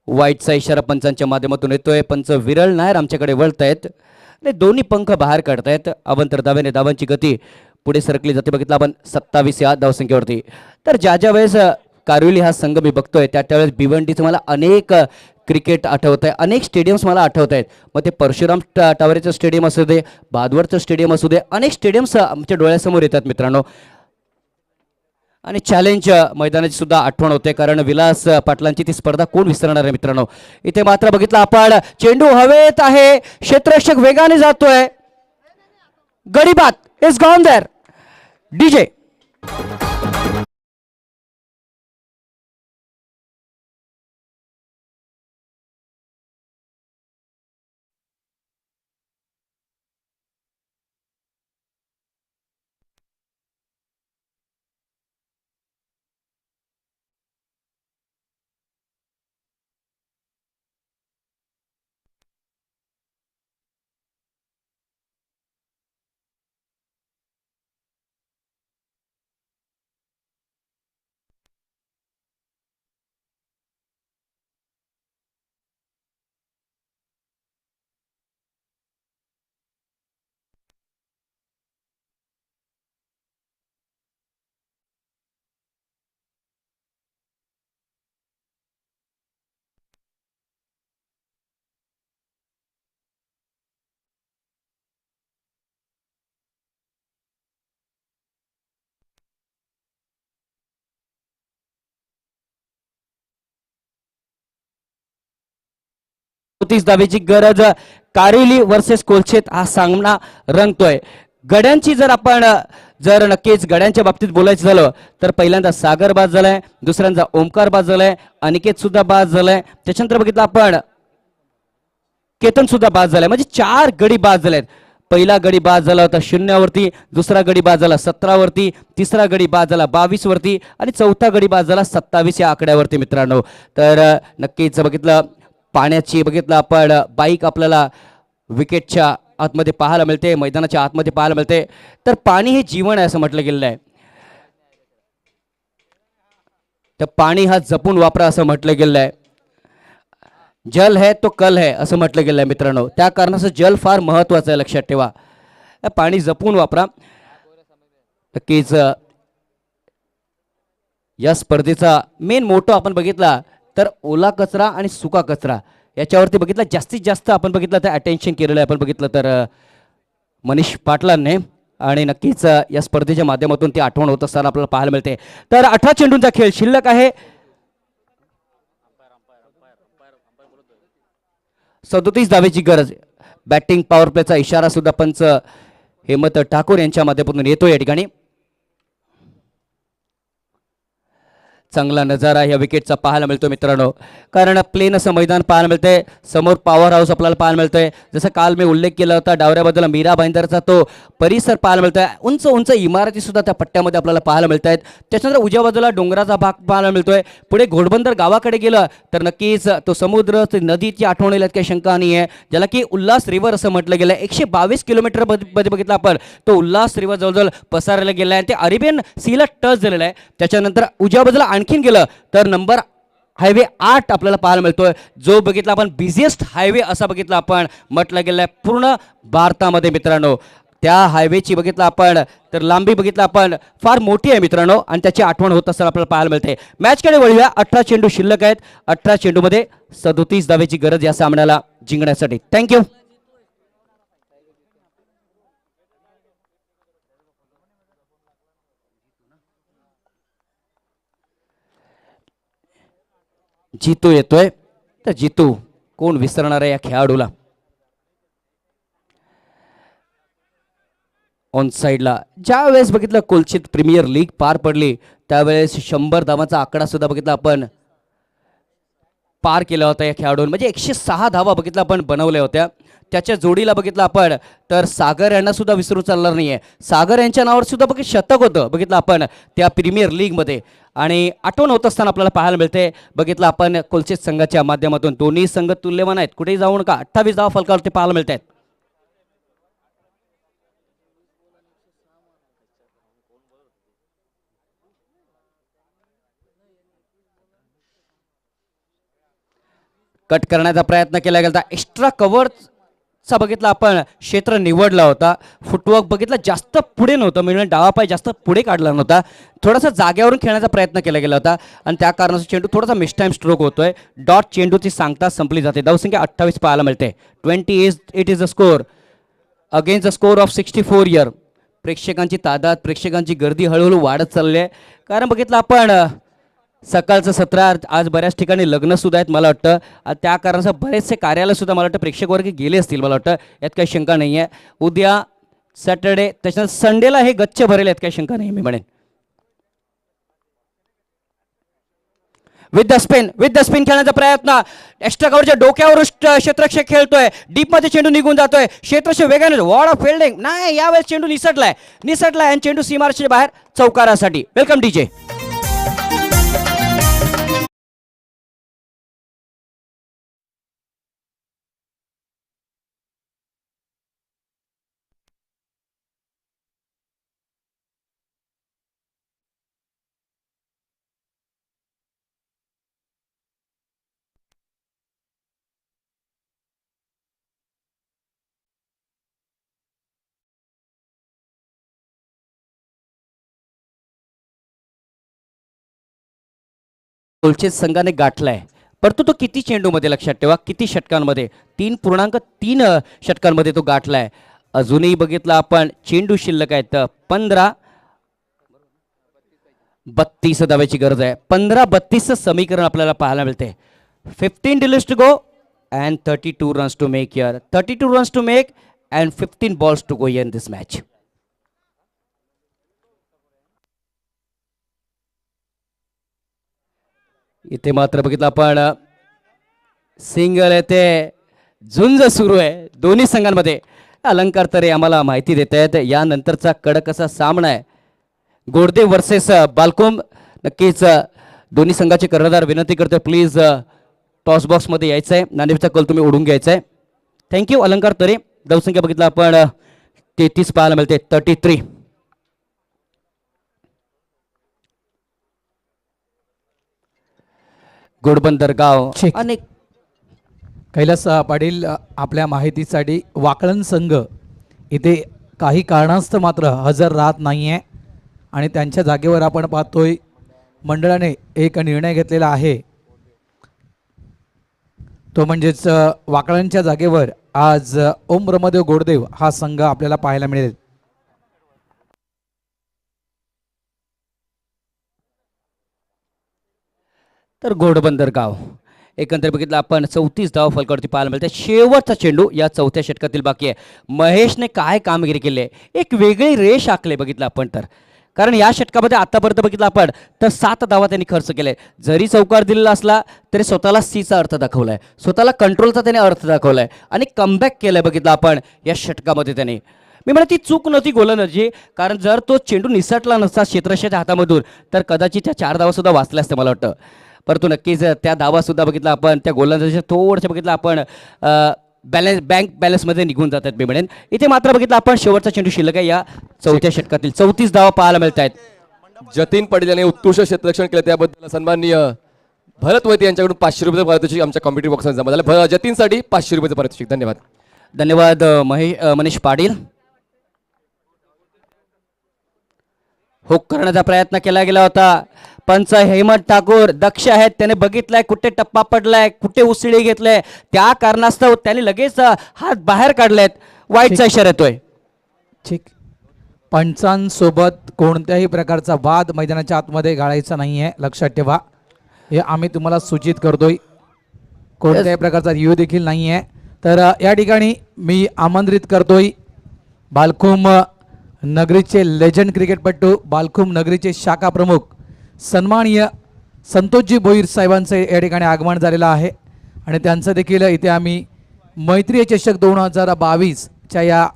वाईटचा इशारा पंचांच्या माध्यमातून येतोय. पंच विरळ नायर आमच्याकडे वळतायत आणि दोन्ही पंख बाहेर काढतायत. अवंतर धाव्याने धावांची गती पुढे सरकली जाते. बघितलं आपण 27 या धावसंख्येवरती. तर ज्या वेळेस कारिवली हा संघ मी बघतोय त्यावेळेस भिवंडीचं मला अनेक क्रिकेट आठवत आहे, अनेक स्टेडियम्स मला आठवत आहेत. मग ते परशुराम टावरेचं स्टेडियम असू दे, भादवरचं स्टेडियम असू दे, अनेक स्टेडियम्स आमच्या डोळ्यासमोर येतात मित्रांनो. आणि चॅलेंज मैदानाची सुद्धा आठवण होते, कारण विलास पाटलांची ती स्पर्धा कोण विसरणार आहे मित्रांनो. इथे मात्र बघितलं आपण चेंडू हवेत आहे, क्षेत्ररक्षक वेगाने जातोय. गडीबात इज गॉन देअर. डीजे धावेची गरज. कारिवली वर्सेस कोलछेत हा सामना रंगतोय. गड्यांची जर नक्कीच गड्यांच्या बाबतीत बोलायचं झालं तर पहिल्यांदा सागर बाद झालाय, दुसऱ्यांदा ओमकार बाद झालाय, अनिकेत सुद्धा बाद झालाय, त्याच्यानंतर बघितलं आपण केतन सुद्धा बाद झालाय. म्हणजे 4 गडी बाद झालेत. पहिला गडी बाद झाला होता 0 वरती, दुसरा गडी बाद झाला 17 वरती, तिसरा गडी बाद झाला 22 वरती आणि चौथा गडी बाद झाला 27 या आकड्यावरती मित्रांनो. तर नक्कीच बघितलं पाण्याची बघितलं आपण बाईक आपल्याला विकेटच्या आतमध्ये पाहायला मिळते, मैदानाच्या आतमध्ये पाहायला मिळते. तर पाणी हे जीवन आहे असं म्हटलं गेलेलं आहे. तर पाणी हा जपून वापरा असं म्हटलं गेलेलं आहे. जल है तो कल है असं म्हटलं गेलं आहे मित्रांनो. त्या कारणाचं जल फार महत्वाचं आहे, लक्षात ठेवा. पाणी जपून वापरा. नक्कीच या स्पर्धेचा मेन मोटो आपण बघितला तर ओला कचरा आणि सुका कचरा याच्यावरती बघितला जास्तीत जास्त आपण बघितलं तर अटेन्शन केलेलं आहे आपण बघितलं तर मनीष पाटलांनी. आणि नक्कीच या स्पर्धेच्या माध्यमातून ती आठवण होत असताना आपल्याला पाहायला मिळते. तर 18 चेंडूंचा खेळ शिल्लक आहे. 37 धावेची गरज. बॅटिंग पॉवर प्लेचा इशारा सुद्धा पंच हेमंत ठाकूर यांच्या माध्यमातून येतो या ठिकाणी. चांगला नजारा या विकेटचा पाहायला मिळतो मित्रांनो, कारण प्लेन असं मैदान पाहायला मिळतंय. समोर पॉवर हाऊस आपल्याला पाहायला मिळतंय. जसं काल मी उल्लेख केला होता डावऱ्या बाजूला मीरा भाईंदरचा तो परिसर पाहायला मिळतोय. उंच उंच इमारती सुद्धा त्या पट्ट्यामध्ये आपल्याला पाहायला मिळत आहेत. त्याच्यानंतर उजव्या बाजूला डोंगराचा भाग पाहायला मिळतोय. पुढे घोडबंदर गावाकडे गेलं तर नक्कीच तो समुद्र नदीची आठवण येईल काही शंका नाही आहे, ज्याला की उल्हास रिव्हर असं म्हटलं गेलं. 122 किलोमीटर मध्ये बघितला आपण तो उल्हास रिव्हर जवळजवळ पसरला गेला आहे आणि ते अरेबियन सीला टच झालेलं आहे. त्याच्यानंतर उजव्या बाजूला आणखीन गेलं तर नंबर हायवे 8 आपल्याला पाहायला मिळतोय, जो बघितला आपण बिझिएस्ट हायवे असा बघितला आपण म्हटलं गेलं आहे पूर्ण भारतामध्ये मित्रांनो. त्या हायवेची बघितलं आपण तर लांबी बघितलं आपण फार मोठी आहे मित्रांनो, आणि त्याची आठवण होत असताना आपल्याला पाहायला मिळते. मॅचकडे वळूया. 18 चेंडू शिल्लक आहेत. 18 चेंडूमध्ये 37 धावेची गरज या सामन्याला जिंकण्यासाठी. थँक्यू. जितू येतोय. तर जितू कोण विसरणार आहे या खेळाडूला. ऑन साईडला ज्या वेळेस बघितलं कोलचित प्रीमियर लीग पार पडली त्यावेळेस 100 धावांचा आकडा सुद्धा बघितला आपण पार केला होता या खेळाडून. म्हणजे 106 धावा बघितला आपण बनवल्या होत्या. त्याच्या जोडीला बघितलं आपण तर सागर यांना सुद्धा विसरू चालणार नाहीये. सागर यांच्या नावावर सुद्धा बघित शतक होतं बघितलं आपण त्या प्रीमियर लीगमध्ये, आणि आठवण होत असताना आपल्याला पाहायला मिळते बघितलं आपण कोलचित संघाच्या माध्यमातून. दोन्ही संघ तुल्यमान आहेत, कुठेही जाऊ नका. 28 धावा फलकावरती पाहायला मिळत आहेत. कट करण्याचा प्रयत्न केला गेला. एक्स्ट्रा कव्हरचा बघितला आपण क्षेत्र निवडला होता. फुटवर्क बघितला जास्त पुढे नव्हतं, म्हणजे डावा पाय जास्त पुढे काढला नव्हता. थोडासा जागेवरून खेळण्याचा प्रयत्न केला गेला होता, आणि त्या कारणाचा चेंडू थोडासा मिस टाइम स्ट्रोक होतोय. डॉट चेंडूची सांगता संपली जाते. धावसंख्या 28 पाहायला मिळते. 28 is a score against the score of 64 year. प्रेक्षकांची तादाद, प्रेक्षकांची गर्दी हळूहळू वाढत चालली आहे. कारण बघितलं आपण सकाळचं सत्र आज बऱ्याच ठिकाणी लग्न सुद्धा आहेत मला वाटतं. त्या कारणाचं बरेचसे कार्यालय सुद्धा मला वाटतं प्रेक्षक वर्ग गेले असतील मला वाटतं. यात काही शंका नाही आहे. उद्या सॅटर्डे त्याच्यानंतर संडेला हे गच्च भरेल, यात काही शंका नाही मी म्हणेन. विथ द स्पिन खेळण्याचा प्रयत्न. एक्स्ट्रा कव्हरच्या डोक्यावरून क्षेत्ररक्षक खेळतोय. डीपमध्ये चेंडू निघून जातोय. क्षेत्ररक्षक वेगाने वॉर्ड ऑफ फिल्डिंग नाही. यावेळेस चेंडू निसटलाय आणि चेंडू सीमारेषेच्या बाहेर चौकारासाठी. Welcome DJ. कोलचित संघाने गाठलाय, परंतु तो किती चेंडूमध्ये लक्षात ठेवा, किती षटकांमध्ये. 3.3 षटकांमध्ये तो गाठलाय. अजूनही बघितलं आपण चेंडू शिल्लक आहेत 15. 32 धावेची गरज आहे. 15-32 समीकरण आपल्याला पाहायला मिळते. 15 deliveries to go and 32 runs to make here. 32 runs to make and 15 balls to go in this match. इथे मात्र बघितलं आपण सिंगल येथे झुंज सुरू आहे दोन्ही संघांमध्ये. अलंकार तरे आम्हाला माहिती देत आहेत यानंतरचा कडक असा सामना आहे गोडदेव वर्सेस बालकोम. नक्कीच दोन्ही संघाचे कर्णधार विनंती करतोय प्लीज टॉस बॉक्समध्ये यायचं आहे. नाणेफेचा कल तुम्ही ओढून घ्यायचा आहे. थँक्यू अलंकार तरे. धावसंख्या बघितलं आपण 33 पाहायला मिळते. 33. घोडबंदर गाव check. अनेक कैलास पाटील आपल्या माहितीसाठी वाकळण संघ इथे काही कारणास्तव मात्र हजर राहत नाही आहे, आणि त्यांच्या जागेवर आपण पाहतोय मंडळाने एक निर्णय घेतलेला आहे. तो म्हणजेच वाकळणच्या जागेवर आज ओम ब्रह्मदेव गोडदेव हा संघ आपल्याला पाहायला मिळेल. तर घोडबंदर गाव एकंदर बघितलं आपण 34 धाव फलकावरती पाहायला मिळते. शेवटचा चेंडू या चौथ्या षटकातील बाकी आहे. महेशने काय कामगिरी केली आहे, एक वेगळी रेष आखली बघितलं आपण तर. कारण या षटकामध्ये आतापर्यंत बघितलं आपण तर 7 धावा त्यांनी खर्च केले. जरी चौकार दिलेला असला तरी स्वतःला सीचा अर्थ दाखवलाय, स्वतःला कंट्रोलचा त्याने अर्थ दाखवलाय आणि कमबॅक केलाय बघितलं आपण या षटकामध्ये त्याने. मी म्हणत ती चूक नव्हती गोलंदाजी, कारण जर तो चेंडू निसटला नसता क्षेत्ररक्षकाच्या हातामधून तर कदाचित त्या 4 धावा सुद्धा वाचल्या असत्या मला वाटतं. परंतु नक्कीच त्या धावा सुद्धा बघितला आपण त्या गोलंदाजीच्या थोडंसं बघितलं आपण बँक बॅलन्समध्ये निघून जातात मी म्हणेन. इथे मात्र बघितलं आपण शेवटचा चेंडू शिल्लक आहे या चौथ्या षटकातील. 34 धावा पाहायला मिळत आहेत. जतीन पाटील यांनी उत्कृष्ट क्षेत्ररक्षण केलं त्याबद्दल सन्माननीय भरत वैद्य यांच्याकडून 500 रुपये पारितोषिक आमच्या कॉम्पिटिव्ह बॉक्समध्ये जमा झालं. जतीनसाठी 500 रुपयाचं पारितोषिक. धन्यवाद. धन्यवाद मनीष पाटील. हुक करण्याचा प्रयत्न केला गेला होता. पंच हेमंत ठाकूर दक्ष आहेत, त्याने बघितलाय कुठे टप्पा पडलाय, कुठे उसळी घेतलाय, त्या कारणास्तव त्यांनी लगेच हात बाहेर काढलेत. वाईटचा इशारा येतोय. ठीक. पंचांसोबत कोणत्याही प्रकारचा वाद मैदानाच्या आतमध्ये घालायचा नाही आहे, लक्षात ठेवा. हे आम्ही तुम्हाला सूचित करतोय. कोणत्याही प्रकारचा रिव्ह्यू देखील नाही आहे. तर या ठिकाणी मी आमंत्रित करतोय बालखुम नगरीचे लेजंड क्रिकेटपटू, बालखुम नगरीचे शाखा प्रमुख सन्माननीय संतोषजी भोईर साहेबांचं या ठिकाणी आगमन झालेलं आहे आणि त्यांचं देखील इथे आम्ही मैत्री चषक 2022च्या या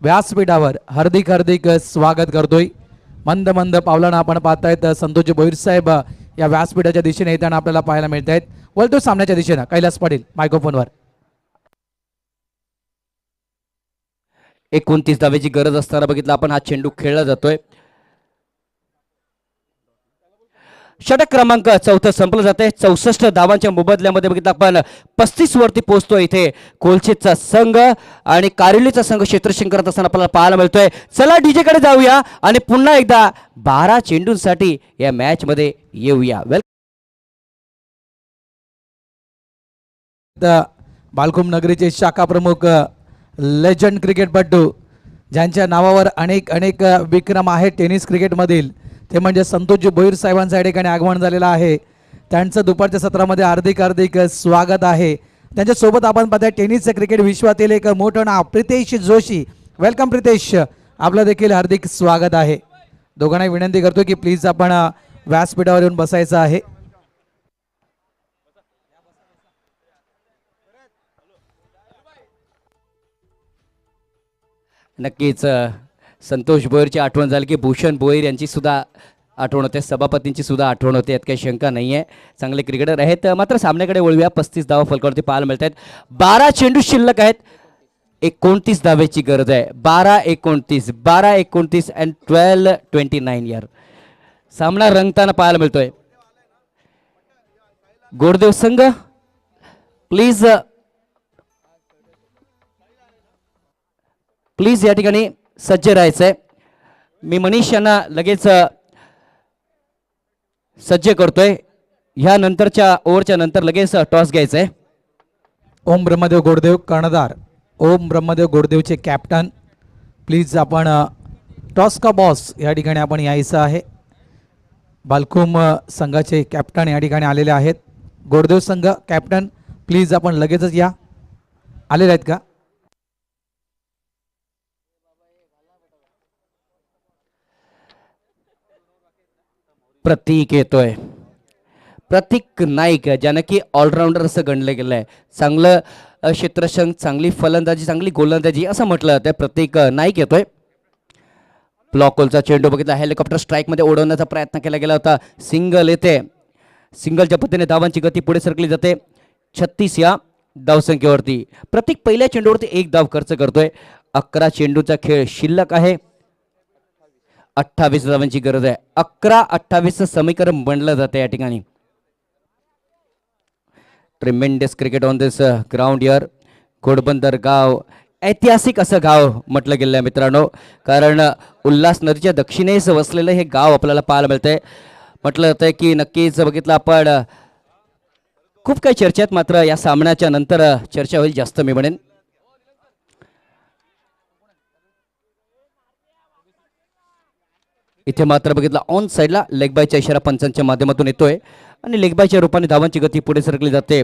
व्यासपीठावर हार्दिक हार्दिक स्वागत करतोय. मंद मंद पावलानं आपण पाहतायत संतोषजी भोईर साहेब या व्यासपीठाच्या दिशेने येताना आपल्याला पाहायला मिळत आहेत. वळतो सामन्याच्या दिशेनं कैलास पाटील मायक्रोफोनवर. 29 धावेची गरज असताना बघितलं आपण हा चेंडू खेळला जातोय. षटक क्रमांक 4 संपलं जाते. 64 धावांच्या मोबदल्यामध्ये बघितलं आपण 35 वरती पोहोचतोय इथे कोलछेचा संघ आणि कारिलीचा संघ क्षेत्ररक्षण करत असताना आपल्याला पाहायला मिळतोय. चला डीजे कडे जाऊया आणि पुन्हा एकदा 12 चेंडूंसाठी या मॅच मध्ये येऊया. बालकुम नगरीचे शाखा प्रमुख लेजंड क्रिकेटपटू ज्यांच्या नावावर अनेक अनेक विक्रम आहेत टेनिस क्रिकेटमधील, ते म्हणजे संतोषजी भोईर साहेबांचं या ठिकाणी आगमन झालेलं आहे. त्यांचं दुपारच्या सत्रामध्ये हार्दिक हार्दिक स्वागत आहे. त्यांच्यासोबत आपण पाहता टेनिस क्रिकेट विश्वातील एक मोठं नाव प्रितेश जोशी. वेलकम प्रितेश, आपलं देखील हार्दिक स्वागत आहे. दोघांना विनंती करतो की प्लीज आपण व्यासपीठावर येऊन बसायचं आहे. नक्कीच संतोष भोईरची आठवण झाली की भूषण भोईर यांची सुद्धा आठवण होते, सभापतींची सुद्धा आठवण होते, यात काही शंका नाही आहे. चांगले क्रिकेटर आहेत. मात्र सामन्याकडे वळूया. 35 धावा फलकावरती पाहायला मिळत आहेत. 12 चेंडू शिल्लक आहेत. 29 धावेची गरज आहे. 12-29 12-29 अँड 12-29 यार सामना रंगताना पाहायला मिळतोय. गोडदेव संघ प्लीज या ठिकाणी सज्ज राहायचंय. मी मनीष यांना लगेच सज्ज करतोय. ह्या नंतरच्या ओव्हरच्या नंतर लगेच टॉस घ्यायचंय. ओम ब्रह्मदेव गोडदेव कर्णधार, ओम ब्रह्मदेव गोडदेवचे कॅप्टन, प्लीज आपण टॉस का बॉस या ठिकाणी आपण यायचं आहे. बालकुम संघाचे कॅप्टन या ठिकाणी आलेले आहेत. गोडदेव संघ कॅप्टन प्लीज आपण लगेचच या. आलेले आहेत का? प्रतीक येतोय. प्रतीक नाईक ज्यानं की ऑलराऊंडर असं गणलं गेलं आहे. चांगलं क्षेत्ररक्षण, चांगली फलंदाजी, चांगली गोलंदाजी असं म्हटलं जातं. प्रतीक नाईक येतोय. ब्लॉकहोलचा चेंडू बघितला, हेलिकॉप्टर स्ट्राईकमध्ये उडवण्याचा प्रयत्न केला गेला होता. सिंगल येते. सिंगलच्या पद्धतीने धावांची गती पुढे सरकली जाते. 36 या धावसंख्येवरती प्रतीक पहिल्या चेंडूवरती 1 धाव खर्च करतोय. 11 चेंडूचा खेळ शिल्लक आहे. 28 धावांची गरज आहे. 11-28 समीकरण बनलं जाते या ठिकाणी. Tremendous cricket on this ground here. Ghodbunder गाव ऐतिहासिक असं गाव म्हटलं गेलं आहे मित्रांनो, कारण उल्हास नदीच्या दक्षिणेस वसलेलं हे गाव आपल्याला पाहायला मिळतंय. म्हटलं जातंय की नक्कीच बघितलं आपण खूप काही चर्चा आहेत, मात्र या सामन्याच्या नंतर चर्चा होईल जास्त मी म्हणेन. इथे मात्र बघितलं ऑन साईडला लेग बायचा इशारा पंचांच्या माध्यमातून येतोय आणि लेग बायच्या रूपाने धावांची गती पुढे सरकली जाते.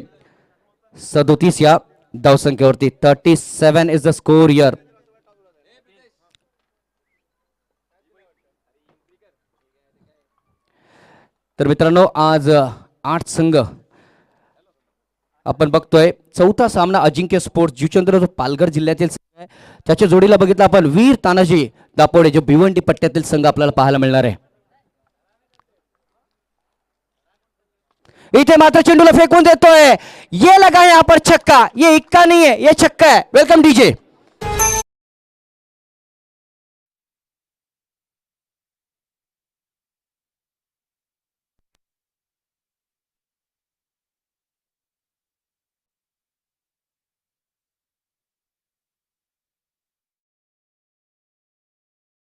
37 या धावसंख्येवरती. 37 इज द स्कोर हिअर. तर मित्रांनो आज 8 संघ आपण बघतोय. चौथा सामना अजिंक्य स्पोर्ट्स जुचंद्र जो पालघर जिल्ह्यातील संघ आहे त्याच्या जोडीला बघितलं आपण वीर तानाजी दापोडे जो भिवंडी पट्ट्यातील संघ आपल्याला पाहायला मिळणार आहे. इथे मात्र चेंडूला फेकून देतोय. ये लगा यहाँ पर छक्का. ये इक्का नहीं है, ये छक्का है. Welcome DJ.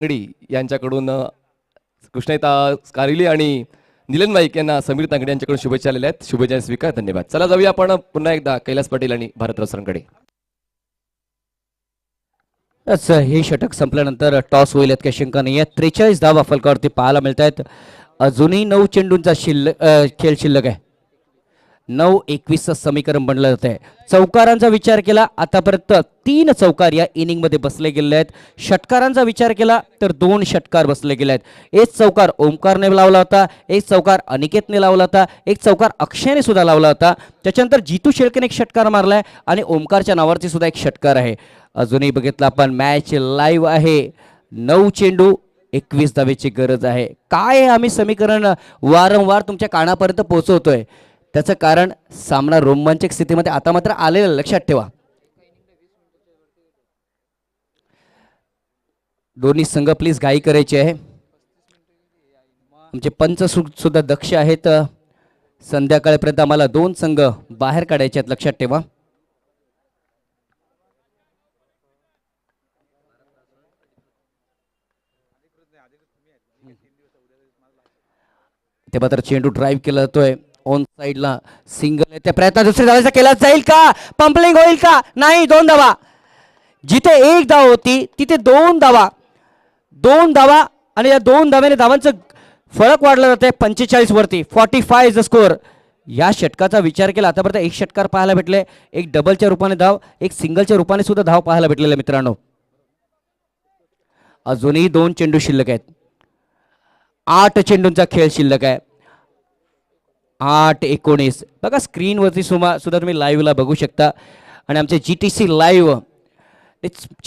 तांगडी यांच्याकडून कृष्णता कारिली आणि निलन नाईक यांना समीर तांगडी यांच्याकडून शुभेच्छा आलेल्या आहेत. शुभेच्छा स्वीकार, धन्यवाद. चला जाऊया आपण पुन्हा एकदा कैलास पाटील आणि भारतराव सरांकडे. हे षटक संपल्यानंतर टॉस होईल यात काही शंका नाही आहे. 43 धावा फलकावरती पाहायला मिळत आहेत. अजूनही 9 चेंडूंचा खेळ शिल्लक आहे. 9-21 समीकरण बनलं जात आहे. चौकारांचा विचार केला आतापर्यंत 3 चौकार या इनिंगमध्ये बसले गेले आहेत. षटकारांचा विचार केला तर 2 षटकार बसले गेले आहेत. एक चौकार ओमकारने लावला होता, एक चौकार अनिकेतने लावला होता, एक चौकार अक्षयने सुद्धा लावला होता. त्याच्यानंतर जितू शेळकेने एक षटकार मारलाय आणि ओमकारच्या नावावरती सुद्धा एक षटकार आहे. अजूनही बघितलं आपण मॅच लाईव्ह आहे. 9 चेंडू 21 धावेची गरज आहे. काय आम्ही समीकरण वारंवार तुमच्या कानापर्यंत पोहोचवतोय त्याचं कारण सामना रोमांचक स्थितीमध्ये आता मात्र आलेलं लक्षात ठेवा. दोन्ही संघ प्लीज घाई करायची आहे. आमचे पंच सुद्धा दक्ष आहेत. संध्याकाळपर्यंत आम्हाला 2 संघ बाहेर काढायचे आहेत लक्षात ठेवा. ते मात्र चेंडू ड्राईव्ह केला जातोय ऑन साइडला. सिंगल त्या प्रयत्न दुसऱ्या धावेचा केला जाईल का? पंपलिंग होईल का? नाही. 2 धावा. जिथे 1 धाव होती तिथे 2 धावा. 2 धावा आणि या 2 धाव्याने धावांचं फरक वाढलं जाते 45 वरती. 45 इज द स्कोअर. या षटकाचा विचार केला आतापर्यंत 1 षटकार पाहायला भेटले, एक डबलच्या रूपाने धाव, एक सिंगलच्या रूपाने सुद्धा धाव पाहायला भेटलेले मित्रांनो. अजूनही 2 चेंडू शिल्लक आहेत. 8 चेंडूंचा खेळ शिल्लक आहे. 8-19 बघा स्क्रीनवरती सुद्धा तुम्ही लाईव्हला बघू शकता. आणि आमचे GTC लाईव्ह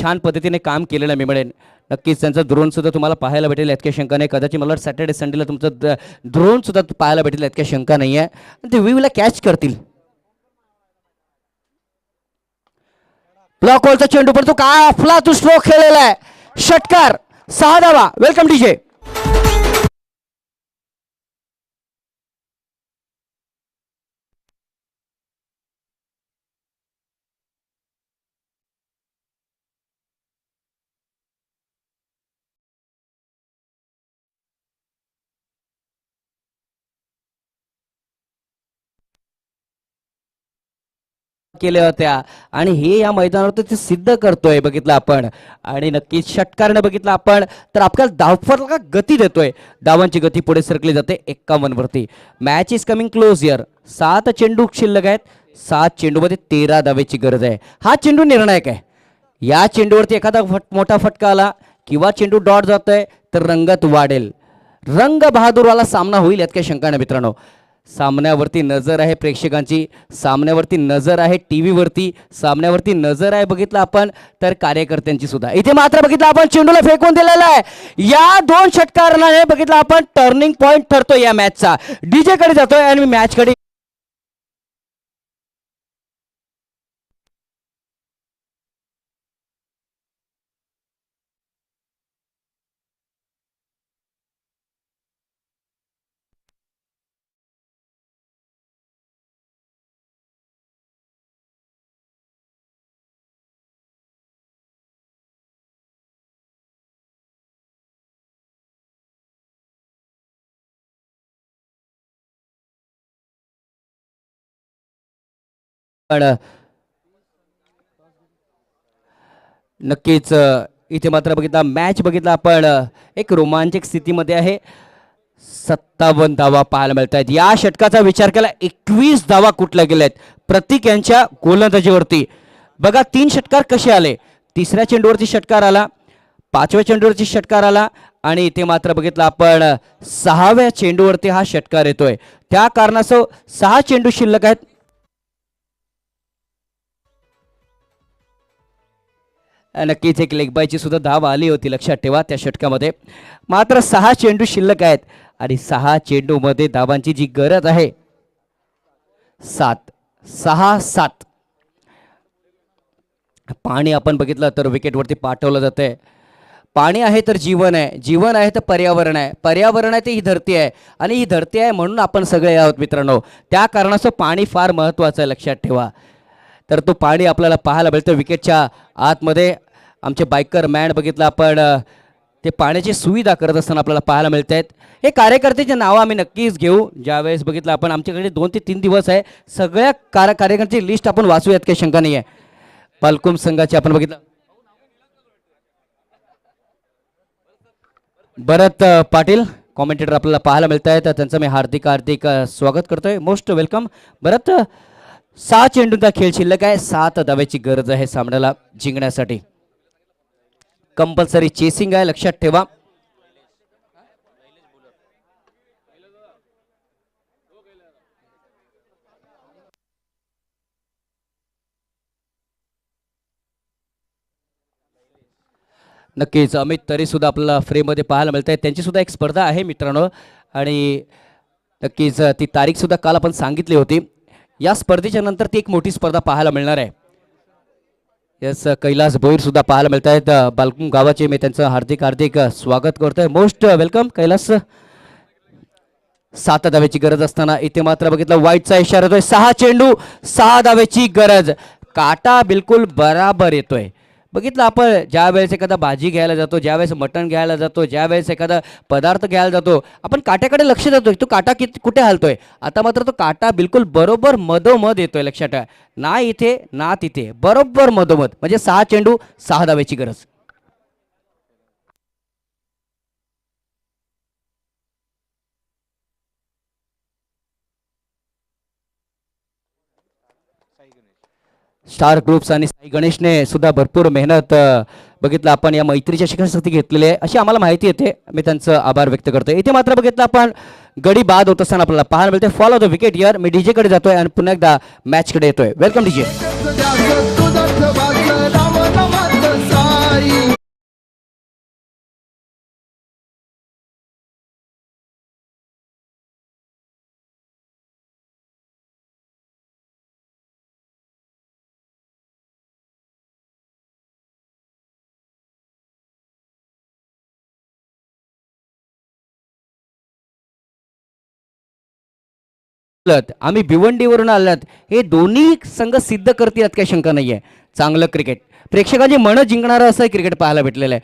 छान पद्धतीने काम केलेलं मी म्हणेन. नक्कीच त्यांचा ड्रोन सुद्धा तुम्हाला पाहायला भेटेल यात काही शंका नाही. कदाचित मला सॅटर्डे संडेला तुमचं ड्रोन सुद्धा पाहायला भेटेल यात काही शंका नाही आहे. ते व्ह्यूला कॅच करतील. ब्लॉक होलचा चेंडू पडतो काय अफलातून स्ट्रोक खेळलेला आहे. षटकार 6 धावा. Welcome DJ. केल्या होत्या आणि हे या मैदानावर ते सिद्ध करतोय बघितलं आपण. आणि नक्कीच षटकारने बघितलं आपण तर आपल्याला धावफलका गती देतोय. धावांची गती पुढे सरकली जाते 51 वरती. Match is coming close here. 7 चेंडू शिल्लक आहेत. 7 चेंडूमध्ये 13 धावेची गरज आहे. हा चेंडू निर्णायक आहे. या चेंडूवरती एखादा मोठा फटका आला किंवा चेंडू डॉट जातोय तर रंगत वाढेल. रंग बहादूरवाला सामना होईल यात काही शंका नाही मित्रांनो. सामन्यावरती नजर आहे प्रेक्षकांची, सामन्यावरती नजर आहे TV वरती, सामन्यावरती नजर आहे बघितलं आपण तर कार्यकर्त्यांची सुद्धा. इथे मात्र बघितलं आपण चेंडूला फेकून दिलेला आहे. या 2 षटकाराने बघितलं आपण टर्निंग पॉइंट ठरतोय या मॅचचा. DJ कडे जातोय आणि मॅच कडे नक्कीच इथे मात्र बघितला मॅच बघितला आपण एक रोमांचक स्थितीमध्ये आहे. 57 धावा पाहायला मिळत आहेत. या षटकाचा विचार केला 21 धावा कुठल्या गेल्या आहेत प्रतीक यांच्या गोलंदाजीवरती. बघा 3 षटकार कसे आले. 3ऱ्या चेंडूवरती षटकार आला, 5व्या चेंडूवरती षटकार आला आणि इथे मात्र बघितलं आपण 6व्या चेंडूवरती हा षटकार येतोय. त्या कारणास्तव 6 चेंडू शिल्लक आहेत. नक्कीच एक लेगबायची सुद्धा धाव आली होती लक्षात ठेवा त्या षटकामध्ये. मात्र 6 चेंडू शिल्लक आहेत आणि 6 चेंडूमध्ये धावांची जी गरज आहे 7. पाणी आपण बघितलं तर विकेटवरती पाठवलं जातंय. पाणी आहे तर जीवन आहे, जीवन आहे तर पर्यावरण आहे, पर्यावरण आहे तर ही धरती आहे आणि ही धरती आहे म्हणून आपण सगळे आहोत मित्रांनो. त्या कारणाचं पाणी फार महत्त्वाचं आहे लक्षात ठेवा. तर तो पाणी आपल्याला पाहायला मिळतं विकेटच्या आतमध्ये. आमचे बायकर मॅन बघितलं आपण ते पाण्याची सुविधा करत असताना आपल्याला पाहायला मिळत आहेत. हे कार्यकर्त्याचे नावं आम्ही नक्कीच घेऊ. ज्यावेळेस बघितलं आपण आमच्याकडे 2 ते 3 दिवस आहे, सगळ्या कार्यकर्त्यांची लिस्ट आपण वाचूयात, काही शंका नाही आहे. पालकुम संघाचे आपण बघितलं भरत पाटील कॉमेंटेटर आपल्याला पाहायला मिळत आहेत, त्यांचं मी हार्दिक स्वागत करतोय. मोस्ट वेलकम भरत. 6 चेंडूंचा खेळ शिल्लक आहे, 7 धाव्याची गरज आहे सामन्याला जिंकण्यासाठी. कंपल्सरी चेसिंग आहे, लक्षात ठेवा. नक्कीच अमित तरी सुद्धा आपल्याला फ्रेममध्ये पाहायला मिळत आहे. त्यांची सुद्धा एक स्पर्धा आहे मित्रांनो, आणि नक्कीच ती तारीख सुद्धा काल आपण सांगितली होती. या स्पर्धेच्या नंतर ती एक मोठी स्पर्धा पाहायला मिळणार आहे. यस, कैलास भोईर सुद्धा पाहायला मिळत आहेत. बालकुम गावाचे मी त्यांचं हार्दिक स्वागत करतोय. Most welcome Kailas. 7 धाव्याची गरज असताना इथे मात्र बघितलं वाईटचा इशारा येतोय. 6 चेंडू 6 धाव्याची गरज. काटा बिलकुल बराबर येतोय. बघितलं आपण ज्या वेळेस एखादा भाजी घ्यायला जातो, ज्या वेळेस मटण घ्यायला जातो, ज्या वेळेस एखादा पदार्थ घ्यायला जातो, आपण काट्याकडे लक्ष देतोय, तो काटा कुठे हलतोय. आता मात्र तो काटा बिलकुल बरोबर मधोमध येतोय. लक्षात ठेवा, ना इथे ना तिथे, बरोबर मधोमध. म्हणजे 6 चेंडू 6 धाव्याची गरज. स्टार ग्रुप्स आणि साई गणेशने सुद्धा भरपूर मेहनत बघितलं आपण या मैत्रीच्या शिखरासाठी घेतलेली आहे, अशी आम्हाला माहिती येते. मी त्यांचं आभार व्यक्त करतो. इथे मात्र बघितलं आपण गडी बाद होत असताना आपल्याला पाहायला मिळते. Follow the wicket year. Me DJ कडे जातोय आणि पुन्हा एकदा मॅच कडे येतोय. Welcome DJ. आम्ही भिवंडीवरून आलात. हे दोन्ही संघ सिद्ध करतील काही शंका नाहीये. चांगलं क्रिकेट, प्रेक्षकांची मनं जिंकणारं असं क्रिकेट पाहायला भेटलेलं आहे.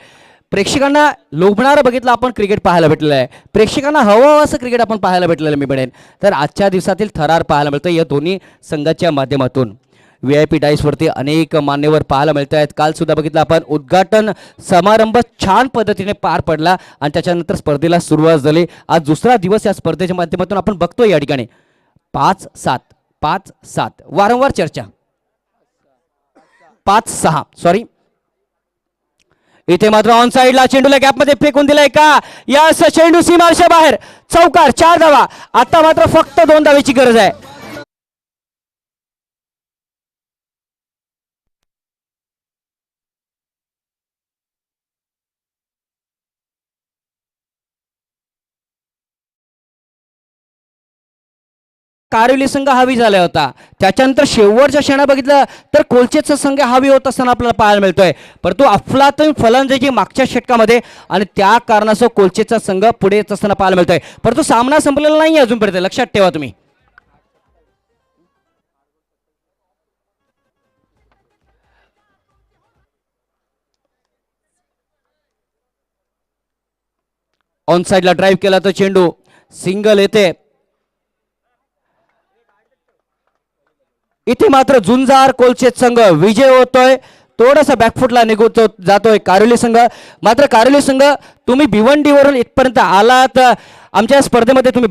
प्रेक्षकांना लोभणारं बघितलं आपण क्रिकेट पाहायला भेटलेलं आहे. प्रेक्षकांना हवं असं क्रिकेट आपण पाहायला भेटलेलं मी म्हणेन. तर आजच्या दिवसातील थरार पाहायला मिळतं या दोन्ही संघाच्या माध्यमातून. VIP डाईसवरती अनेक मान्यवर पाहायला मिळत आहेत. काल सुद्धा बघितलं आपण उद्घाटन समारंभ छान पद्धतीने पार पडला आणि त्याच्यानंतर स्पर्धेला सुरुवात झाली. आज दुसरा दिवस या स्पर्धेच्या माध्यमातून आपण बघतो या ठिकाणी 5-7 वारंवार चर्चा. 5-6 सॉरी. इथे मात्र ऑन साइडला चेंडूला गॅपमध्ये फेकून दिलाय का? यास चेंडू सीमारेषा बाहेर. चौकार. 4 धावा. आता मात्र फक्त 2 धावेची गरज आहे. कारिवली संघ हावी झाला होता. त्याच्यानंतर शेवटच्या क्षणा बघितलं तर कोलचेचा संघ हावी होत असताना आपल्याला पाहायला मिळतोय. परंतु अफलातून फलंदाजी मागच्या षटकामध्ये आणि त्या कारणासह कोलचेचा संघ पुढे येत असताना पाहायला मिळतोय. परंतु सामना संपलेला नाही अजूनपर्यंत, लक्षात ठेवा तुम्ही. ऑन साइडला ड्राईव्ह केला तर चेंडू सिंगल येते. इथे मात्र झुंजार कोलचेत संघ विजय होतोय. थोडासा बॅकफुटला निघून जातोय कारिवली संघ. मात्र कारिवली संघ तुम्ही भिवंडीवरून इथपर्यंत आलात, आमच्या स्पर्धेमध्ये तुम्ही